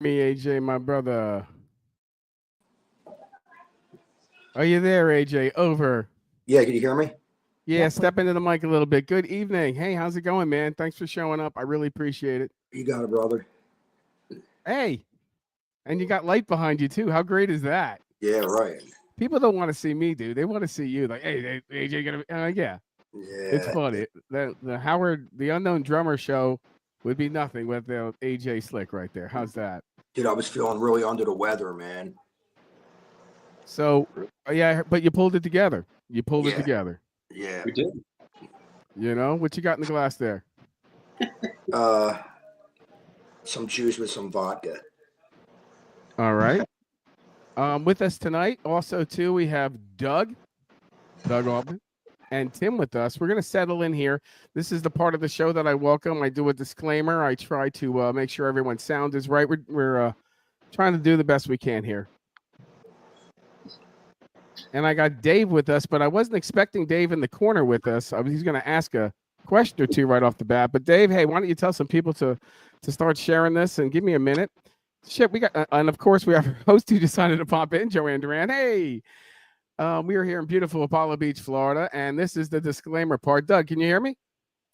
Me, AJ, my brother. Are you there, AJ? Over. Yeah, can you hear me? Yeah, step into the mic a little bit. Good evening. Hey, how's it going, man? Thanks for showing up. I really appreciate it. You got it, brother. Hey, and you got light behind you too. How great is that? Yeah, right. People don't want to see me, dude. They want to see you. Like, hey, AJ, gonna be, yeah. It's Yeah. funny. The Howard, the Unknown Drummer show would be nothing without AJ Slick right there. How's that? Dude, I was feeling really under the weather, man. So, yeah, but you pulled it together. You pulled it together. Yeah. We did. You know what you got in the glass there? Some juice with some vodka. All right. With us tonight, also too, we have Doug Altman, and Tim with us. We're gonna settle in here. This is the part of the show that I welcome. I do a disclaimer. I try to make sure everyone's sound is right. We're trying to do the best we can here. And I got Dave with us, but I wasn't expecting Dave in the corner with us. He's going to ask a question or two right off the bat. But Dave, hey, why don't you tell some people to start sharing this and give me a minute? Shit, we got, and of course we have our host who decided to pop in, Joanne Duran. Hey, we are here in beautiful Apollo Beach, Florida, and this is the disclaimer part. Doug, can you hear me?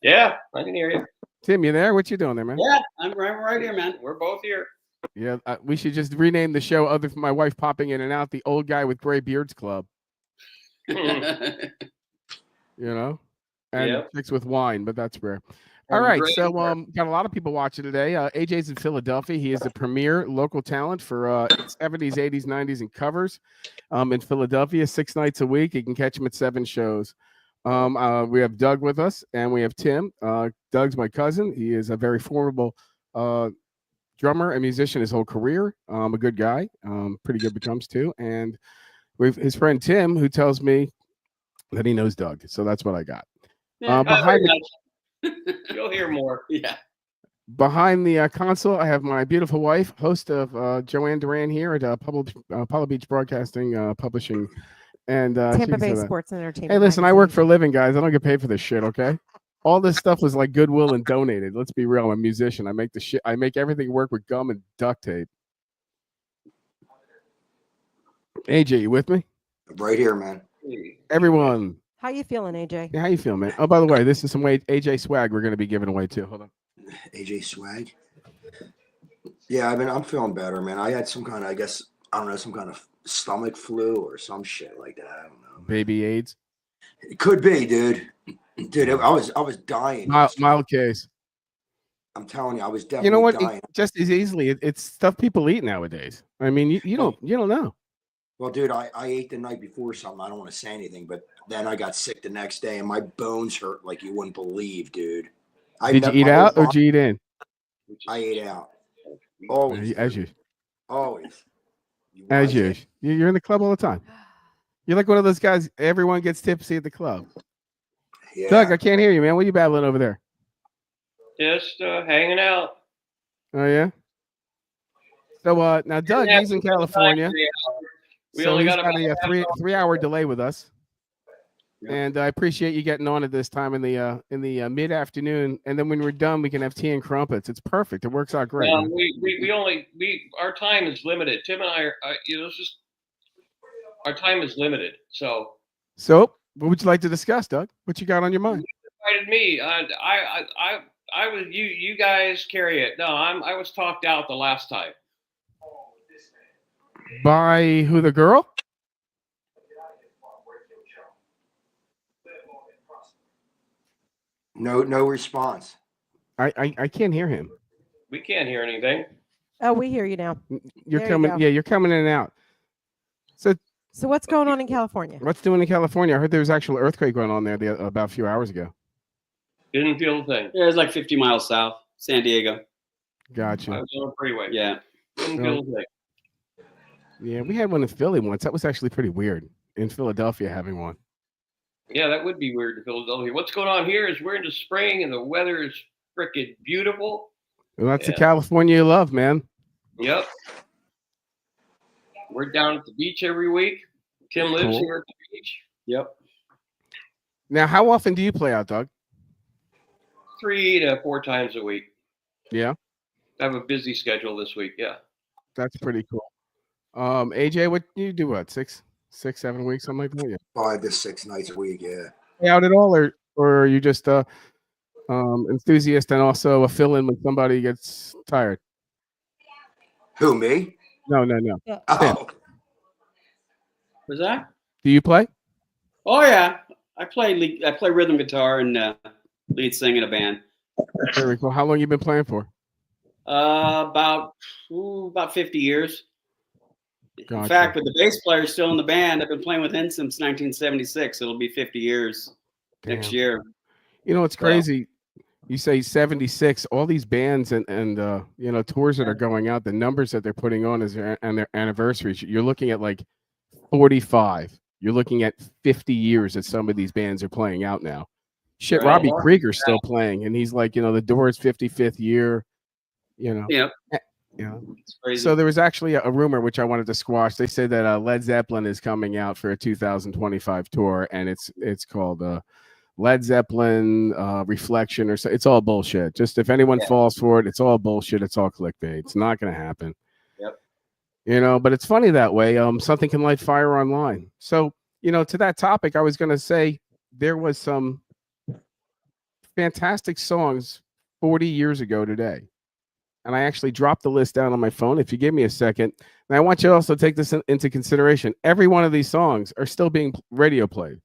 Yeah, I can hear you. Tim, you there? What you doing there, man? Yeah, I'm right here, man. We're both here. Yeah, we should just rename the show, other from my wife popping in and out, the Old Guy with Gray Beards Club. You know, and Chicks with Wine, but that's rare. All right, so got a lot of people watching today. AJ's in Philadelphia. He is the premier local talent for 70s, 80s, 90s, and covers in Philadelphia, 6 nights a week. You can catch him at 7 shows. We have Doug with us, and we have Tim. Doug's my cousin. He is a very formidable drummer and musician his whole career. A good guy, pretty good becomes too. And we've his friend Tim, who tells me that he knows Doug. So that's what I got. Yeah, you'll hear more. Yeah. Behind the console, I have my beautiful wife, host of Joanne Duran here at Apollo Beach Broadcasting Publishing and Tampa Bay Sports and Entertainment. Hey, listen, I work for a living, guys. I don't get paid for this shit, okay? All this stuff was like Goodwill and donated. Let's be real. I'm a musician. I make the shit. I make everything work with gum and duct tape. AJ, you with me? Right here, man. Everyone. How you feeling, AJ? Yeah, how you feeling, man? Oh, by the way, this is some AJ swag we're going to be giving away too. Hold on. AJ swag. Yeah, I'm feeling better, man. I had some kind of, I guess, I don't know, some kind of stomach flu or some shit like that. I don't know. Baby AIDS. It could be, dude. Dude, I was dying. Mild case. I'm telling you, I was definitely. You know what? Dying. Just as easily, it's stuff people eat nowadays. I mean, you don't know. Well, dude, I ate the night before something. I don't want to say anything, but then I got sick the next day, and my bones hurt like you wouldn't believe, dude. Did you eat out or did you eat in? I ate out. Always. As you. Always. As you. You're in the club all the time. You're like one of those guys. Everyone gets tipsy at the club. Yeah. Doug, I can't hear you, man. What are you babbling over there? Just hanging out. Oh yeah. So now Doug, he's in California. We so only he's got a 3-hour delay with us. Yeah. And I appreciate you getting on at this time in the mid-afternoon. And then when we're done, we can have tea and crumpets. It's perfect. It works out great. Our time is limited. Tim and I are our time is limited. So what would you like to discuss, Doug? What you got on your mind? You invited me. I was you guys carry it. No, I was talked out the last time. By who? The girl? No response. I can't hear him. We can't hear anything. Oh, we hear you now. You're coming. Yeah, you're coming in and out. So what's going on in California? What's doing in California? I heard there was actual earthquake going on there about a few hours ago. Didn't feel a thing. Yeah, it's like 50 miles south, San Diego. Gotcha. I was on a freeway. Yeah. Didn't feel a thing. Yeah, we had one in Philly once. That was actually pretty weird. In Philadelphia, having one. Yeah, that would be weird in Philadelphia. What's going on here is we're into spring and the weather is freaking beautiful. Well, that's the California you love, man. Yep. We're down at the beach every week. Tim lives here at the beach. Yep. Now, how often do you play out, Doug? 3 to 4 times a week. Yeah. I have a busy schedule this week. Yeah. That's pretty cool. AJ, what do you do? What 6, 7 weeks, something like that? Yeah. 5 to 6 nights a week. Yeah. Play out at all, or are you just enthusiast and also a fill-in when somebody gets tired? Who, me? No. Oh, Was that? Do you play? Oh yeah, I play rhythm guitar and lead sing in a band. Very cool. How long you been playing for? About 50 years. In Gotcha. fact, with the bass player still in the band, I've been playing with him since 1976. It'll be 50 years next Damn. year. You know, it's crazy. You say 76. All these bands and tours that are going out, the numbers that they're putting on and their anniversaries. You're looking at like 45. You're looking at 50 years that some of these bands are playing out now. Shit, Right. Robbie Krieger's still playing, and he's like, the Doors' 55th year. Yeah, it's crazy. So there was actually a rumor which I wanted to squash. They say that Led Zeppelin is coming out for a 2025 tour, and it's called Led Zeppelin Reflection, or so. It's all bullshit. Just if anyone falls for it, it's all bullshit. It's all clickbait. It's not going to happen. Yep. But it's funny that way. Something can light fire online. So to that topic, I was going to say there was some fantastic songs 40 years ago today. And I actually dropped the list down on my phone. If you give me a second, and I want you to also take this into consideration. Every one of these songs are still being radio played.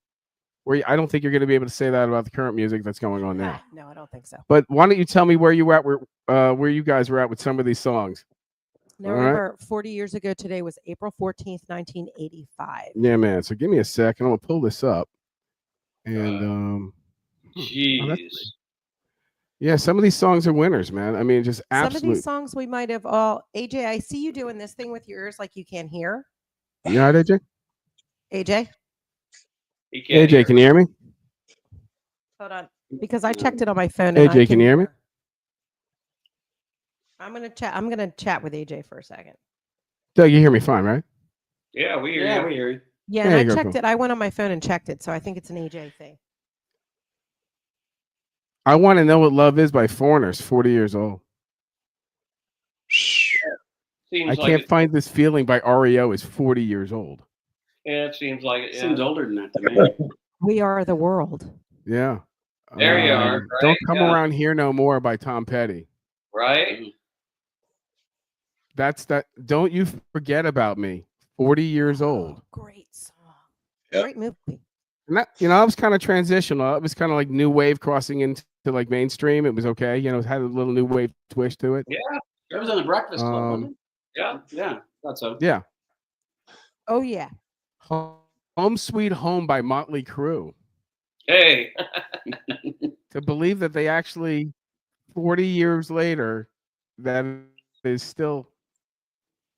I don't think you're going to be able to say that about the current music that's going on now. No, I don't think so. But why don't you tell me where you were at, where you guys were at with some of these songs? Now, remember, 40 years ago today was April 14th, 1985. Yeah, man. So give me a second. I'm gonna pull this up. And Jeez. yeah, some of these songs are winners, man. I mean, just absolutely. Some of these songs we might have all. AJ, I see you doing this thing with your ears like you can't hear. You all right, AJ? AJ? AJ, can you hear me? Hold on. Because I checked it on my phone. AJ, can you hear me? I'm gonna chat with AJ for a second. Doug, you hear me fine, right? Yeah, we hear Yeah, you. we hear you. Yeah, There and you I go, checked cool. it. I went on my phone and checked it, so I think it's an AJ thing. I Want to Know What Love Is by Foreigners, 40 years old. Seems I like Can't it. Find This Feeling by REO is 40 years old. Yeah, it seems like it. Yeah. Seems older than that to me. We Are the World. Yeah. There you are, Don't right? Come Yeah. Around Here No More by Tom Petty. Right? That's that. Don't You Forget About Me, 40 years old. Great song. Yep. Great movie. And that, I was kind of transitional. It was kind of like new wave crossing into like mainstream. It was okay. It had a little new wave twist to it. Yeah. It was on the Breakfast Club, wasn't it? Yeah. Yeah, thought so. Yeah. Oh yeah. Home Sweet Home by Motley Crue. Hey. To believe that they actually, 40 years later, that is still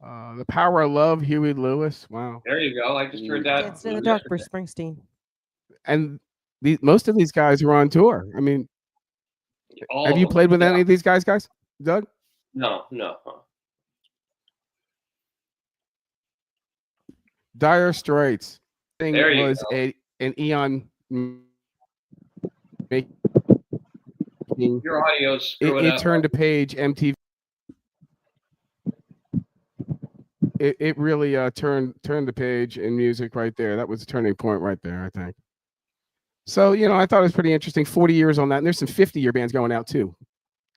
The Power of Love, Huey Lewis. Wow. There you go. I just heard that. Dancing in the Dark, Bruce Springsteen. And most of these guys are on tour. I mean, All have of you them. played with Yeah. any of these guys, Doug? No. Dire Straits. Thing There you was go. an eon making. Your audio's screwing It up. turned a page. MTV. It really turned the page in music right there. That was a turning point right there, I think. So I thought it was pretty interesting. 40 years on that, and there's some 50-year bands going out too.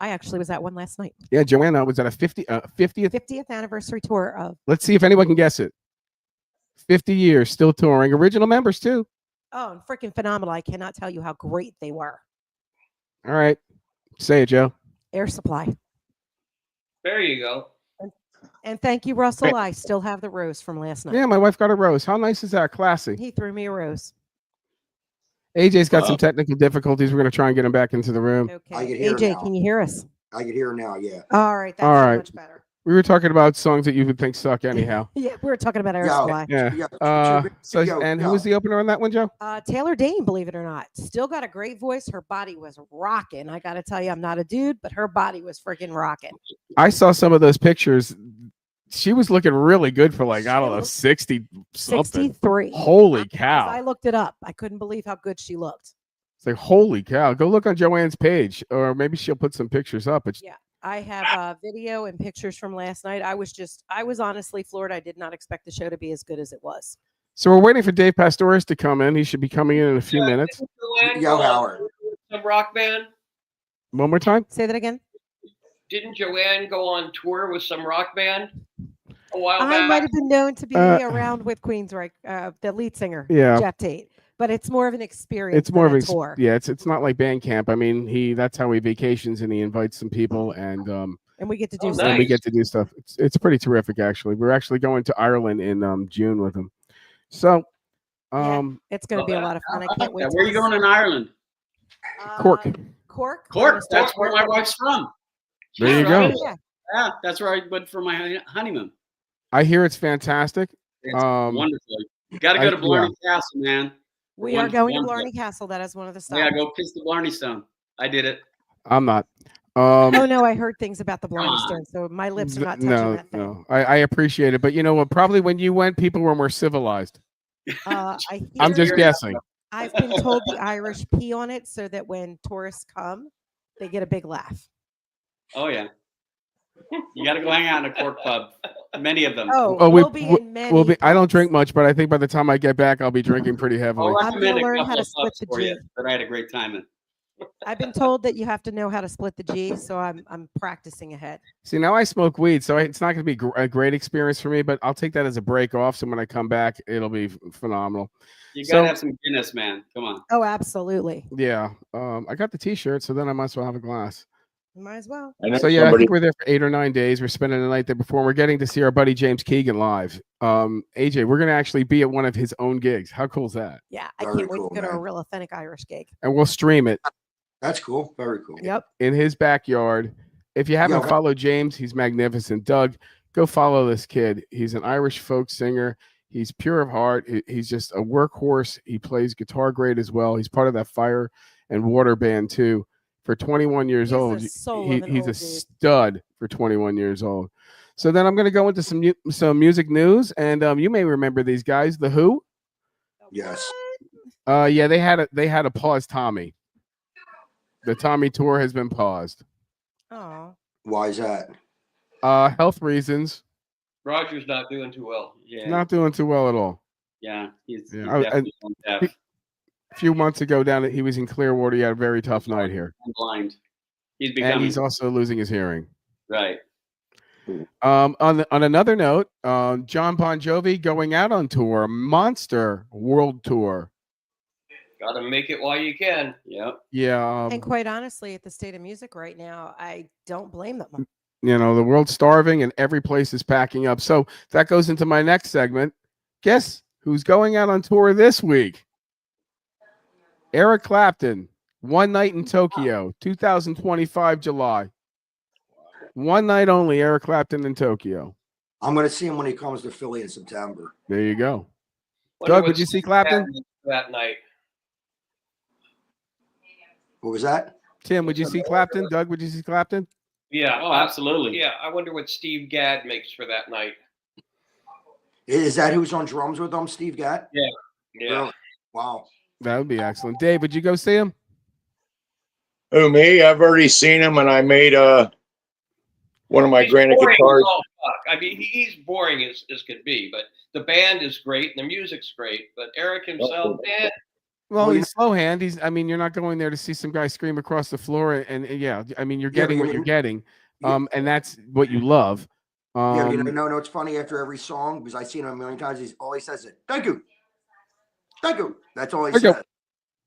I actually was at one last night. Yeah, Joanna was at a 50th. 50th anniversary tour of. Let's see if anyone can guess it. 50 years, still touring. Original members too. Oh, and freaking phenomenal! I cannot tell you how great they were. All right, say it, Joe. Air Supply. There you go. And thank you, Russell. I still have the rose from last night. Yeah, my wife got a rose. How nice is that? Classy. He threw me a rose. AJ's got some technical difficulties. We're going to try and get him back into the room. Okay. I can hear AJ, now. can you hear us? I can hear her now. Yeah. All right. That's All so right. much better. We were talking about songs that you would think suck anyhow. Yeah, we were talking about Air Yo. Supply. Yeah. Yeah. So, Yo, and who yo. was the opener on that one, Joe? Taylor Dane, believe it or not, still got a great voice. Her body was rocking. I got to tell you, I'm not a dude, but her body was freaking rocking. I saw some of those pictures. She was looking really good for like, I don't know, 60 something. 63. Holy I cow. looked it up. I couldn't believe how good she looked. It's like, holy cow. Go look on Joanne's page, or maybe she'll put some pictures up. But Yeah. I have video and pictures from last night. I was honestly floored. I did not expect the show to be as good as it was. So we're waiting for Dave Pastores to come in. He should be coming in a few minutes. Didn't Joanne Yo, go on Howard. tour with some rock band? One more time. Say that again. Didn't Joanne go on tour with some rock band a while I back? might have been known to be Uh, around with Queensryche, the lead singer, Yeah. Jeff Tate. But it's more of an experience. It's more of than a a tour. yeah. It's not like band camp. I mean, that's how he vacations and he invites some people and And we get to do Oh, stuff. and we nice. get to do stuff. It's pretty terrific actually. We're actually going to Ireland in June with him. So It's going to be a lot of fun. I can't wait. Where are you going in Ireland? Cork. Cork. Cork. That's where my wife's from. There you Right? go. Yeah. Yeah, that's where I went for my honeymoon. I hear it's fantastic. It's Um, wonderful. You got to go to yeah. Blarney Castle, man. We are going to Wonderful. Blarney Castle. That is one of the stops. Yeah, go kiss the Blarney Stone. I did it. I'm not. Oh no, I heard things about the Blarney on. Stone, so my lips are not touching no, that thing. no. I appreciate it, but you know what? Probably when you went, people were more civilized. I'm I'm just guessing. I've been told the Irish pee on it so that when tourists come, they get a big laugh. Oh yeah. You got to go hang out in a Cork pub. Many of them. Oh, Oh, we'll be in many. We'll be. I don't pubs. drink much, but I think by the time I get back, I'll be drinking pretty heavily. I'll I'm recommend gonna a learn couple how to of split pubs the for you G. that I had a great time in. I've been told that you have to know how to split the G, so I'm practicing ahead. See, now I smoke weed, so it's not going to be a great experience for me, but I'll take that as a break off. So when I come back, it'll be phenomenal. You got So- to have some Guinness, man. Come on. Oh, absolutely. Yeah. I got the T-shirt, so then I might as well have a glass. Might as well. I know So yeah, I somebody- think we're there for 8 or 9 days. We're spending the night there before. We're getting to see our buddy James Keegan live. AJ, we're going to actually be at one of his own gigs. How cool is that? Yeah, I Very can't wait cool, to go to a man. real authentic Irish gig. And we'll stream it That's cool. Very cool. Yep. in his backyard. If you haven't Yeah. followed James, he's magnificent. Doug, go follow this kid. He's an Irish folk singer. He's pure of heart. He's just a workhorse. He plays guitar great as well. He's part of that Fire and Water band too. For 21 years He's the old, soul of an he's a old dude. stud for 21 years old. So then I'm going to go into some music news, and you may remember these guys, The Who. Yes. Yeah, they had a pause Tommy. The Tommy tour has been paused. Oh, Why is that? Health reasons. Roger's not doing too well. Yeah. Not doing too well at all. Yeah. He's Yeah, I- definitely deaf A few months ago, he was in Clearwater. He had a very tough night here, and blind. He's and becoming he's also losing his hearing. right. On another note, John Bon Jovi going out on tour, Monster World Tour. Got to make it while you can. Yep. Yeah, and quite honestly, at the state of music right now, I don't blame them. you know, the world's starving and every place is packing up. So that goes into my next segment. Guess who's going out on tour this week? Eric Clapton, One Night in Tokyo, 2025 July. One night only, Eric Clapton in Tokyo. I'm going to see him when he comes to Philly in September. There you go. Wonder Doug, what would you see Steve Clapton? Gadd did that night? What was that? Tim, would you see Clapton? Doug, would you see Clapton? Yeah. Oh, absolutely. Yeah. I wonder what Steve Gadd makes for that night. Is that who's on drums with him, Steve Gadd? Yeah. Really? Wow. That would be excellent. Dave, would you go see him? Who, me? I've already seen him, and I made one of my He's granite boring as guitars. all fuck. I mean, he's boring as could be, but the band is great and the music's great. But Eric himself, Well, Well, he's slow hand. I mean, you're not going there to see some guy scream across the floor. And yeah, I mean, you're Yeah, getting but what you you're know- getting. Yeah. And that's what you love. Yeah, you know, it's funny after every song because I've seen him a million times. All he says is "Thank you, thank you." That's all he Thank you. says.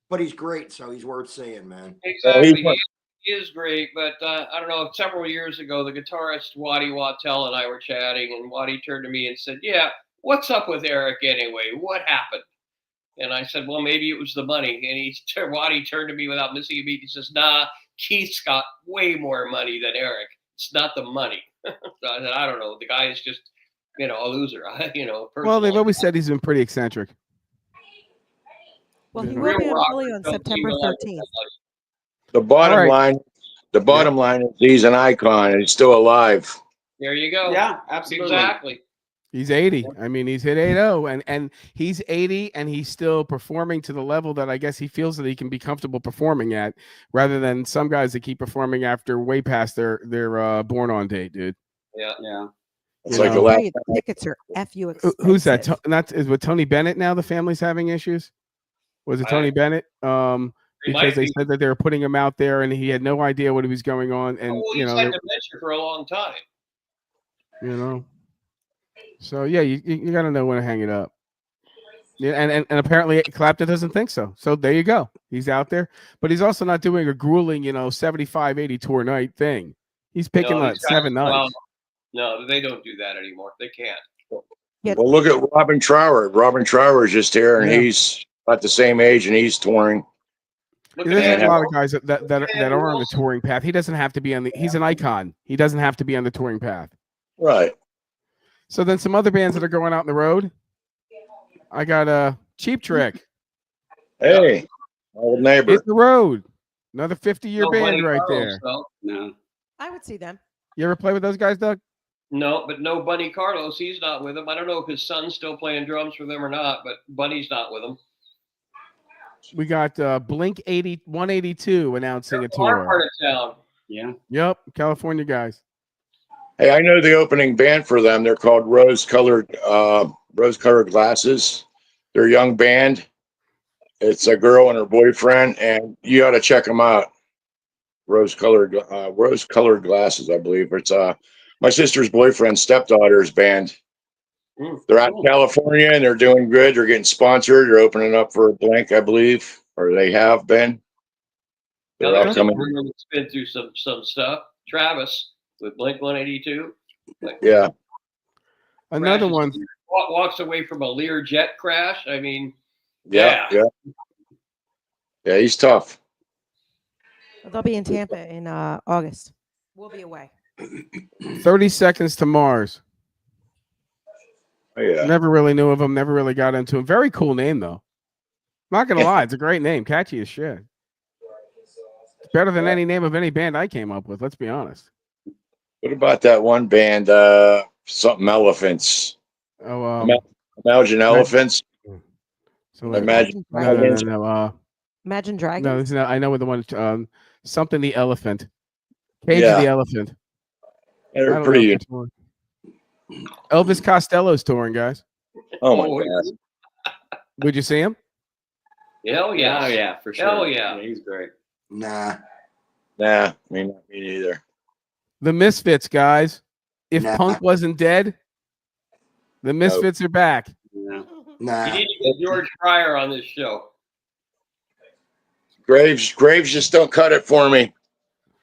But he's great, so he's worth seeing, man. exactly. he's- He is great, but I don't know. Several years ago, the guitarist Waddy Wattell and I were chatting, and Waddy turned to me and said, "Yeah, what's up with Eric anyway? What happened?" And I said, "Well, maybe it was the money." And Waddy turned to me without missing a beat. He says, "Nah, Keith's got way more money than Eric. It's not the money." So I said, "I don't know. The guy is just, a loser." well, they've personally. always said he's been pretty eccentric. Well, he Yeah. will Real be in rock Philly on don't September seem to like 13th. somebody. The bottom All right. line, is he's an icon and he's still alive. There you go. Yeah, absolutely. Exactly. He's 80. I mean, he's hit 80, and he's 80, and he's still performing to the level that I guess he feels that he can be comfortable performing at, rather than some guys that keep performing after way past their born on date, dude. Yeah. Yeah. It's You like the know. last. Tell you, the tickets are fu expensive. Who's that? That's is with Tony Bennett now. The family's having issues. Was it Tony Bennett? It Because might they be. said that they were putting him out there, and he had no idea what he was going on, and Well, you he's know, had dementia for a long time. you know. So yeah, you got to know when to hang it up. Yeah, and apparently Clapton doesn't think so. So there you go. He's out there, but he's also not doing a grueling, 75, 80 tour night thing. He's picking No, like these guys- 7 nights. well, no, they don't do that anymore. They can't. Yeah. Well, look at Robin Trower. Robin Trower is just here, and Yeah. he's about the same age, and he's touring. Look There's at a Andy lot of Wilson. guys that are on the touring path. He doesn't have to be on the. He's an icon. He doesn't have to be on the touring path. Right. So then some other bands that are going out on the road. I got a Cheap Trick. Hey, old neighbor. Hit the road. Another 50-year No band Buddy right Carlos, there. though. No. I would see them. You ever play with those guys, Doug? No, but no Bunny Carlos. He's not with them. I don't know if his son's still playing drums for them or not, but Bunny's not with them. We got Blink 182 announcing a Our tour. part of town. Yeah. Yep, California guys. Hey, I know the opening band for them. They're called Rose Colored Glasses. They're a young band. It's a girl and her boyfriend, and you ought to check them out. Rose Colored Glasses, I believe. It's my sister's boyfriend's stepdaughter's band. They're out in California, and they're doing good. They're getting sponsored. They're opening up for Blink, I believe, or they have been. Now, They're there's upcoming. someone that's been through some stuff. Travis with Blink 182. Yeah. Another one. Walks away from a Lear jet crash. I mean, Yeah. Yeah, he's tough. They'll be in Tampa in August. We'll be away. 30 Seconds to Mars. Oh, yeah. Never really knew of him. Never really got into him. Very cool name, though. Not going to lie. It's a great name. Catchy as shit. It's better than any name of any band I came up with. Let's be honest. What about that one band, something Elephants? Oh, Imagine Elephants. so Imagine. no. Imagine Dragons. No, this is not, I know what the one. Something the Elephant. Cage Yeah. the Elephant. I They're don't pretty. know which one. Elvis Costello's touring, guys. Oh my God. Would you see him? Hell yeah. Oh yeah, for sure. Hell yeah. He's great. Nah. Nah, me neither. The Misfits, guys. If Nah. Punk wasn't dead, the Misfits are back. Yeah. Nah. You need to get George Pryor on this show. Graves just don't cut it for me.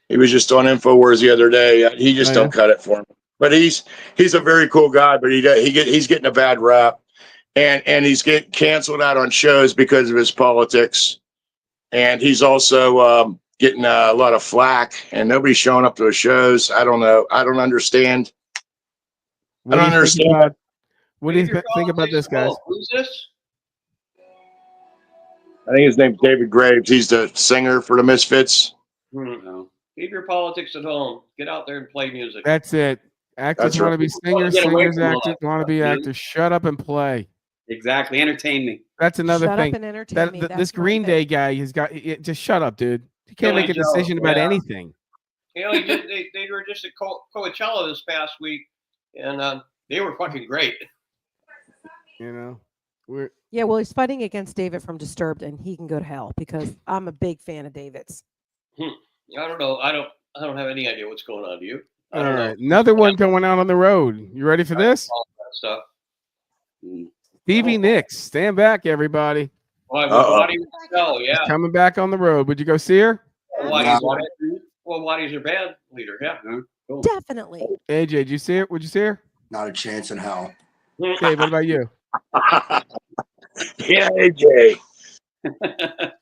He was just on InfoWars the other day. He just Oh, don't cut it for me. But he's a very cool guy. But he's getting a bad rap, and he's getting canceled out on shows because of his politics, and he's also getting a lot of flack, and nobody's showing up to his shows. I don't know. I don't understand. What do you think understand. about- What do you Leave your think about this, guys? politics alone. Who's this? I think his name's David Graves. He's the singer for the Misfits. No. Leave your politics at home. Get out there and play music. That's it. Actors That's want right. to be singers, Get away singers, from all actors that want to be stuff, dude. actors. Shut up and play. Exactly. Entertain me. That's another Shut thing. up and entertain me. This That's my Green thing. Day guy, he's got just shut up, dude. You can't Billy make a Joe, decision about yeah. anything. You know, they were just at Coachella this past week, and they were fucking great. You know, Yeah, well, he's fighting against David from Disturbed, and he can go to hell because I'm a big fan of David's. I don't know. I don't have any idea what's going on. Do you? I all don't right. know. Another one going out on the road. You ready for this? All that stuff. Stevie Nicks, stand back, everybody. Why do you know? Yeah. She's coming back on the road. Would you go see her? Waddy's your band leader. Yeah. Cool. Definitely. AJ, did you see her? Would you see her? Not a chance in hell. Dave, what about you? Yeah, AJ.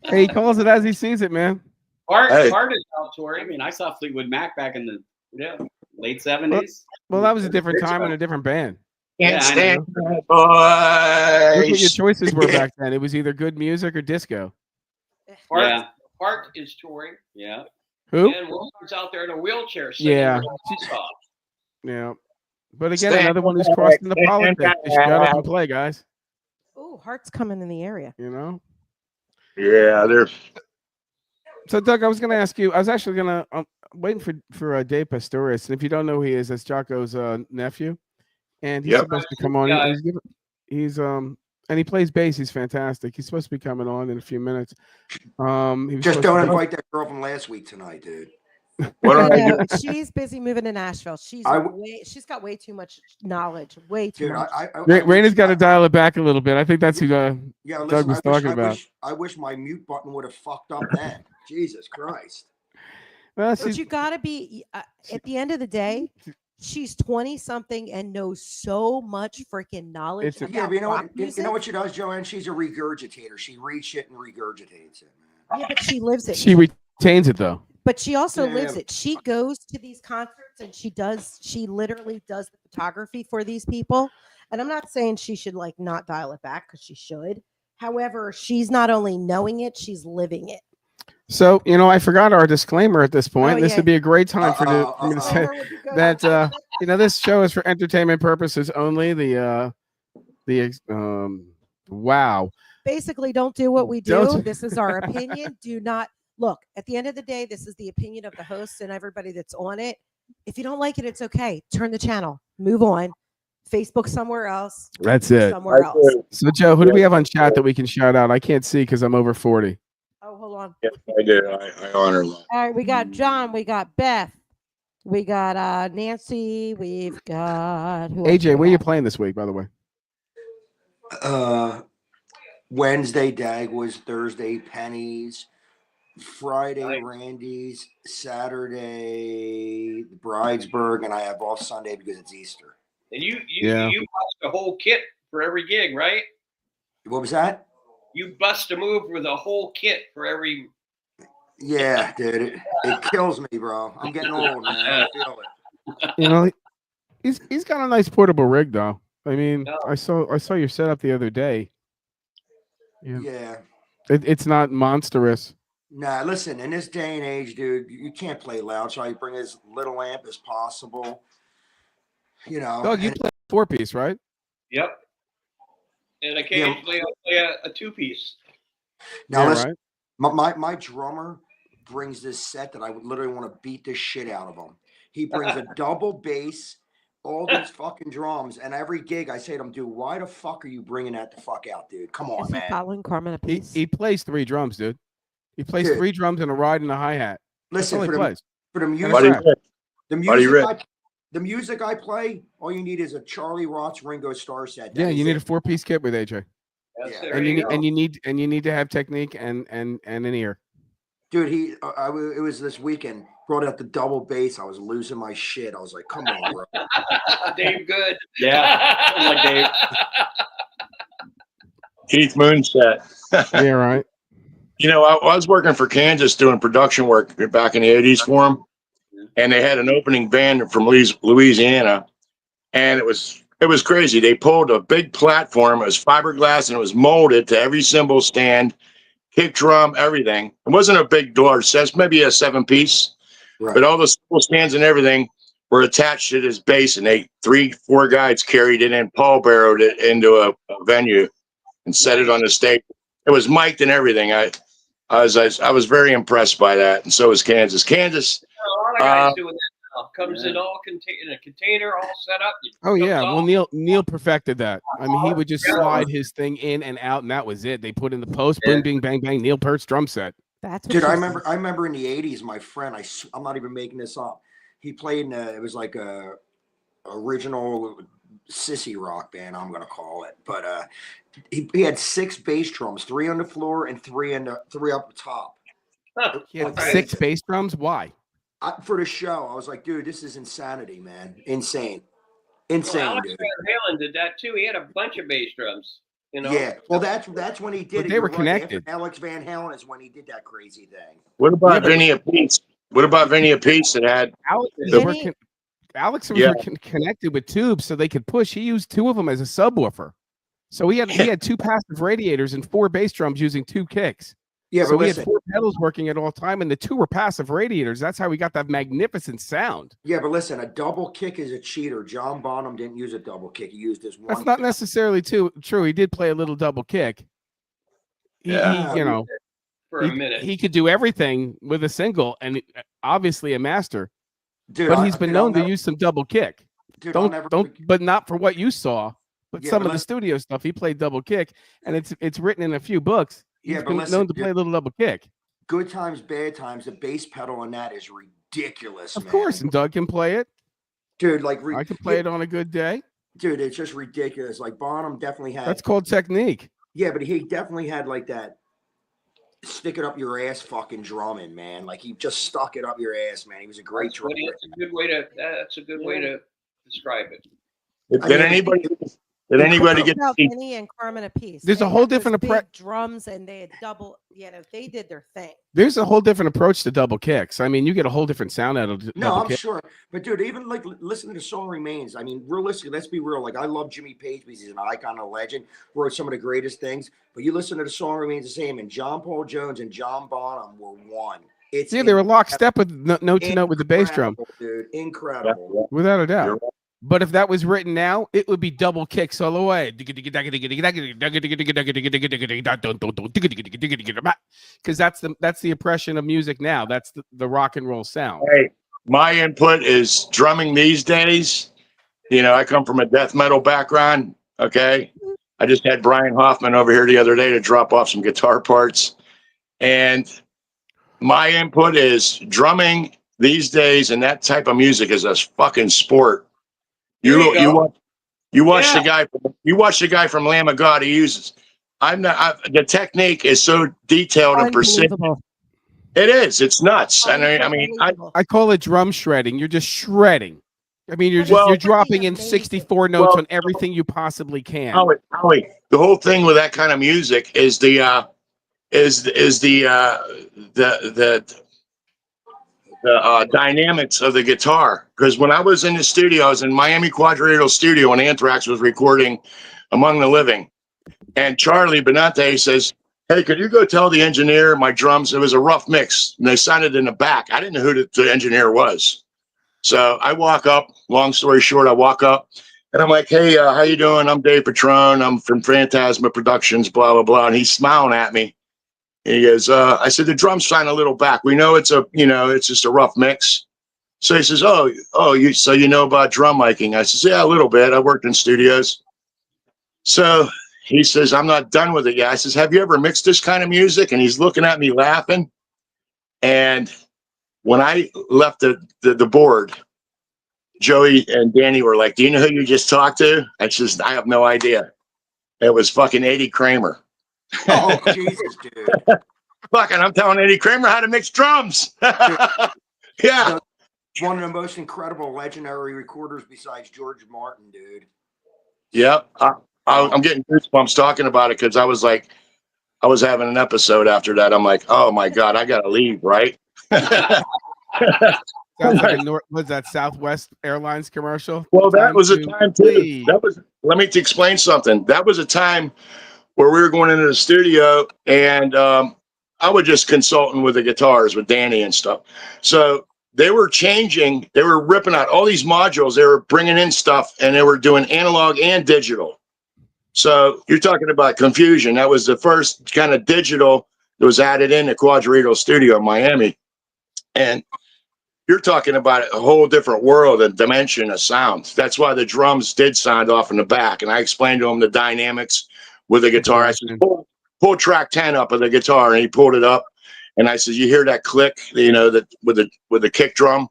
Hey, he calls it as he sees it, man. Hart Hey. is out I touring. mean, I saw Fleetwood Mac back in the Yeah. late 70s. Well, that was a different time and a different band. Can't Yeah, I stand that Look what your boys. choices were back then. It was either good music or disco. Hart is touring, Yeah. Who? and Wilson's out there in a wheelchair. Singing Yeah. with all songs. Yeah. But again, Stand another one who's back, crossed into stand politics. Just shut up back. and play, guys. Ooh, Hart's coming in the area. You know. Yeah, they're So, Doug, I was going to ask you. I was actually going to waiting for Dave Pastorius, and if you don't know who he is, that's Jocko's nephew, and he's Yep. supposed to come on. Yeah. And he's and he plays bass. He's fantastic. He's supposed to be coming on in a few minutes. He was Just supposed don't to- invite that girl from last week tonight, dude. what do I do? No, she's busy moving to Nashville. She's got way too much knowledge. Way too Dude, much. Raina's got to dial it back a little bit. I think that's who Yeah, Doug listen, was talking about. I wish my mute button would have fucked up then. Jesus Christ. Well, But she's, you got to be at the end of the day. She's 20 something and knows so much freaking knowledge. It's a- about Yeah, but you know rock what? You music. know what she does, Joanne? She's a regurgitator. She reads shit and regurgitates it, man. Yeah, but she lives it. she retains it though. But she also Yeah. lives it. She goes to these concerts and she literally does the photography for these people. And I'm not saying she should like not dial it back because she should. However, she's not only knowing it, she's living it. So I forgot our disclaimer at this point. Oh, This yeah. would be a great time for me to say Disclaimer would be good. that this show is for entertainment purposes only. Wow. Basically, don't do what we do. Don't- This is our opinion. Do not look at the end of the day. This is the opinion of the host and everybody that's on it. If you don't like it, it's okay. Turn the channel. Move on. Facebook somewhere else. That's it. Somewhere else. So Joe, who do we have on chat that we can shout out? I can't see because I'm over 40. Oh, hold on. Yes, I do. I honor that. All right, we got John, we got Beth, we got Nancy, we've got who else AJ, we where you got? playing this week, by the way? Wednesday, Dagwas. Thursday, Pennies. Friday, Nice. Randy's. Saturday, Bridesburg. And I have off Sunday because it's Easter. And you Yeah. bust a whole kit for every gig, right? What was that? You bust a move with a whole kit for every. Yeah, dude. It kills me, bro. I'm getting old, man. I feel it. He's got a nice portable rig though. I mean, Yeah. I saw your setup the other day. Yeah. Yeah. It's not monstrous. Nah, listen, in this day and age, dude, you can't play loud, so I bring as little amp as possible. Doug, you and- play 4-piece, right? Yep. And occasionally I'll play a 2-piece. now Yeah, listen, right. my drummer brings this set that I would literally want to beat the shit out of him. He brings a double bass, all these fucking drums, and every gig I say to him, dude, why the fuck are you bringing that the fuck out, dude? Come on, Is he man. following Carmen a piece? He plays 3 drums, dude. He plays Dude. 3 drums and a ride and a hi-hat. That's all Listen, he plays. for the music, Buddy Right. Rich. the Buddy music, the music I play, all you need is a Charlie Watts Ringo Starr set. That Yeah, is you need a it. 4-piece kit with AJ. That's Yeah. there And you go. need to have technique and an ear. Dude, it was this weekend. Brought out the double bass. I was losing my shit. I was like, "Come on, bro." Dave Good. Yeah. Like Dave. Keith Moonset. Yeah, right. I was working for Kansas doing production work back in the 80s for them. And they had an opening band from Louisiana. And it was crazy. They pulled a big platform. It was fiberglass and it was molded to every cymbal stand, kick drum, everything. It wasn't a big door. So that's maybe a 7-piece. Right. But all the cymbal stands and everything were attached to this bass. And 3-4 guys carried it in, Paul barrowed it into a venue and set it on the stage. It was mic'd and everything. I was very impressed by that, and so was Kansas. Kansas, A lot of guys doing that now. Comes in all in a container, all set up. It Oh yeah. comes Well, off. Neil perfected that. I mean, he would just slide his thing in and out, and that was it. They put in the post, boom, bing, bang, bang. Neil Peart's drum set. That's what Dude, she I said. remember in the '80s, my friend. I'm not even making this up. He played in it was like a original sissy rock band, I'm gonna call it. But he had 6 bass drums, 3 on the floor and 3 up the top. Huh. He had Okay. 6 bass drums. Why? For the show, I was like, dude, this is insanity, man. Insane, Well, Alex dude. Van Halen did that too. He had a bunch of bass drums. Yeah, well, that's when he did But it. they You're were right. connected. After Alex Van Halen is when he did that crazy thing. what about Yeah, but- Vinny Appice? What about Vinny Appice that had Alex Vinny- Alex was Yeah. connected with tubes so they could push. He used 2 of them as a subwoofer. So he had 2 passive radiators and 4 bass drums using 2 kicks. Yeah, So but we had listen. 4 pedals working at all time, and the 2 were passive radiators. That's how we got that magnificent sound. Yeah, but listen, a double kick is a cheater. John Bonham didn't use a double kick. He used this one. That's not necessarily true. He did play a little double kick. Yeah. You know, for a minute. he could do everything with a single, and obviously a master. Dude, But he's been known to use some double kick. Dude, But not for what you saw. But Yeah, some but of the studio stuff, he played double kick, and it's written in a few books. He's Yeah, but been listen, known to dude, play a little double kick. Good times, bad times. The bass pedal on that is ridiculous. Of man. course, and Doug can play it. Dude, like I can play it on a good day. Dude, it's just ridiculous. Like Bonham definitely had. That's called technique. Yeah, but he definitely had like that stick it up your ass fucking drumming, man. Like he just stuck it up your ass, man. He was a great drummer. That's a good way to. That's a good way to describe it. Did anybody get about Benny and Carmen Apiece? There's They a whole had those different big approach. drums, and they had double. They did their thing. There's a whole different approach to double kicks. I mean, you get a whole different sound out of No, double I'm kick. sure. But dude, even like listening to Song Remains, I mean, realistically, let's be real. Like I love Jimmy Page because he's an icon, a legend, wrote some of the greatest things. But you listen to the Song Remains the same, and John Paul Jones and John Bonham were one. It's Yeah, they were lockstep with note to note with the bass drum, dude. Incredible. without a doubt. You're right. But if that was written now, it would be double kicks all the way. Because that's the impression of music now. That's the rock and roll sound. Hey, my input is drumming these days. You know, I come from a death metal background. Okay. I just had Brian Hoffman over here the other day to drop off some guitar parts. And my input is drumming these days, and that type of music is a fucking sport. You watch the guy from Lamb of God. He uses. The technique is so detailed and precise. Unbelievable. It is. It's nuts. And I call it drum shredding. You're just shredding. I mean, you're dropping in 64 notes on everything you possibly can. Howie, the whole thing with that kind of music is the dynamics of the guitar. Because when I was in the studio, I was in Miami Quadrilateral Studio when Anthrax was recording Among the Living. And Charlie Benante says, "Hey, could you go tell the engineer my drums?" It was a rough mix. And they sounded in the back. I didn't know who the engineer was. So I walk up, long story short, I walk up and I'm like, "Hey, how you doing? I'm Dave Petrone. I'm from Phantasma Productions, blah, blah, blah." And he's smiling at me. He goes, I said, "The drums sound a little back. We know it's just a rough mix." So he says, so you know about drum miking? I says, "Yeah, a little bit. I worked in studios." So he says, "I'm not done with it yet." I says, "Have you ever mixed this kind of music?" And he's looking at me laughing. And when I left the board, Joey and Danny were like, "Do you know who you just talked to?" I says, "I have no idea." It was fucking Eddie Kramer. Oh, Jesus, dude. Fucking, I'm telling Eddie Kramer how to mix drums. Yeah. One of the most incredible legendary recorders besides George Martin, dude. Yep. I'm getting goosebumps talking about it because I was having an episode after that. I'm like, oh my God, I got to leave, right? Sounds like was that Southwest Airlines commercial? Well, that was a time too. Let me explain something. That was a time where we were going into the studio and I was just consulting with the guitars with Danny and stuff. So they were ripping out all these modules. They were bringing in stuff and they were doing analog and digital. So you're talking about confusion. That was the first kind of digital that was added in the Quadrilateral Studio in Miami. And you're talking about a whole different world and dimension of sound. That's why the drums did sound off in the back. And I explained to him the dynamics with the guitar. I said, pull track 10 up of the guitar. And he pulled it up. And I said, "You hear that click, that with the kick drum?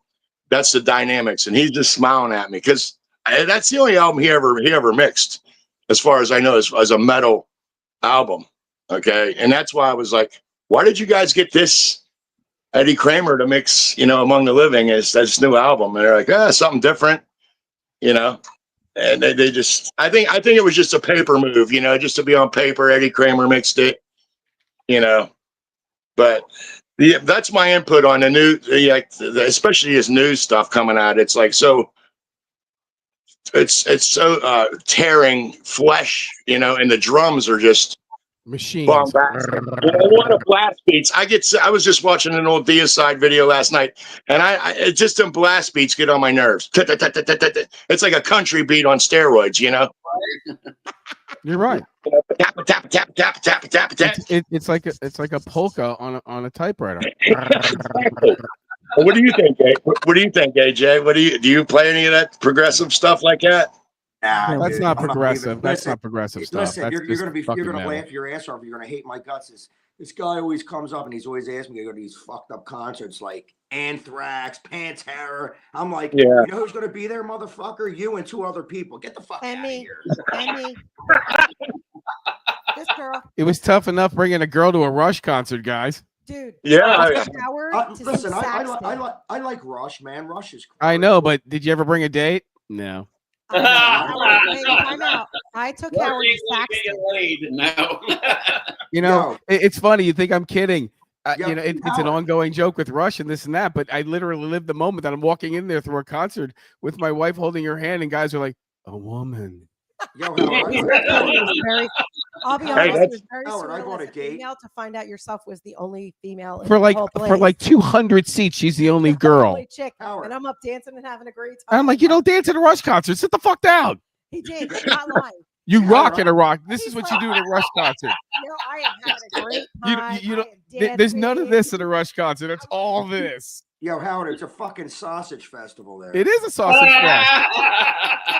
That's the dynamics." And he's just smiling at me because that's the only album he ever mixed, as far as I know, as a metal album. Okay. And that's why I was like, why did you guys get this Eddie Kramer to mix, Among the Living as this new album? And they're like, something different, and they just, I think it was just a paper move, just to be on paper. Eddie Kramer mixed it, but that's my input on the new, especially his new stuff coming out. It's like, so it's so tearing flesh, and the drums are just Machines. Bombastic. You know what a blast beats. I was just watching an old Deicide video last night, and I just them blast beats get on my nerves. It's like a country beat on steroids, you know. You're right. Tap tap tap tap tap tap tap. It's like a polka on a typewriter. Exactly. Well, what do you think, What do you think, AJ? Do you play any of that progressive stuff like that? Nah, That's dude, not I'm progressive. even- That's listen, not progressive stuff. Listen, That's you're just gonna fucking laugh metal. your ass off. You're gonna hate my guts. This guy always comes up and he's always asking me to go to these fucked up concerts like Anthrax, Pantera. I'm like, Yeah. you know who's gonna be there, motherfucker? You and 2 other people. Get the fuck out of here. And me. This girl, It was tough enough bringing a girl to a Rush concert, guys. dude. Yeah, I I- took Howard to Listen, see Saxton. I like Rush, man. Rush is. I know, but did you ever bring a date? No. I know, Howard, wait, time out. I took Where are Howard you to gonna Saxton. get laid? No. You know, Yo. it's funny. You think I'm kidding. Yo, You know, it's an Howard. ongoing joke with Rush and this and that. But I literally lived the moment that I'm walking in there through a concert with my wife holding her hand, and guys are like, "A woman." Yo, Howard, I'll be Hey, honest, it that's- was very Howard, I surreal bought as a date. female to find out yourself was the only female in For the whole place. 200 seats, she's the only The girl. only chick. Howard. And I'm up dancing and having a great time. And I'm like, you don't dance at a Rush concert. Sit the fuck down. He did. He's not lying. You Yeah, rock right. at a rock. This is what you do at a Rush concert. No, I am having a great You- time. you I don't- am There's none of dancing. this at a Rush concert. It's all this. Yo, Howard, it's a fucking sausage festival there. It is a sausage fest.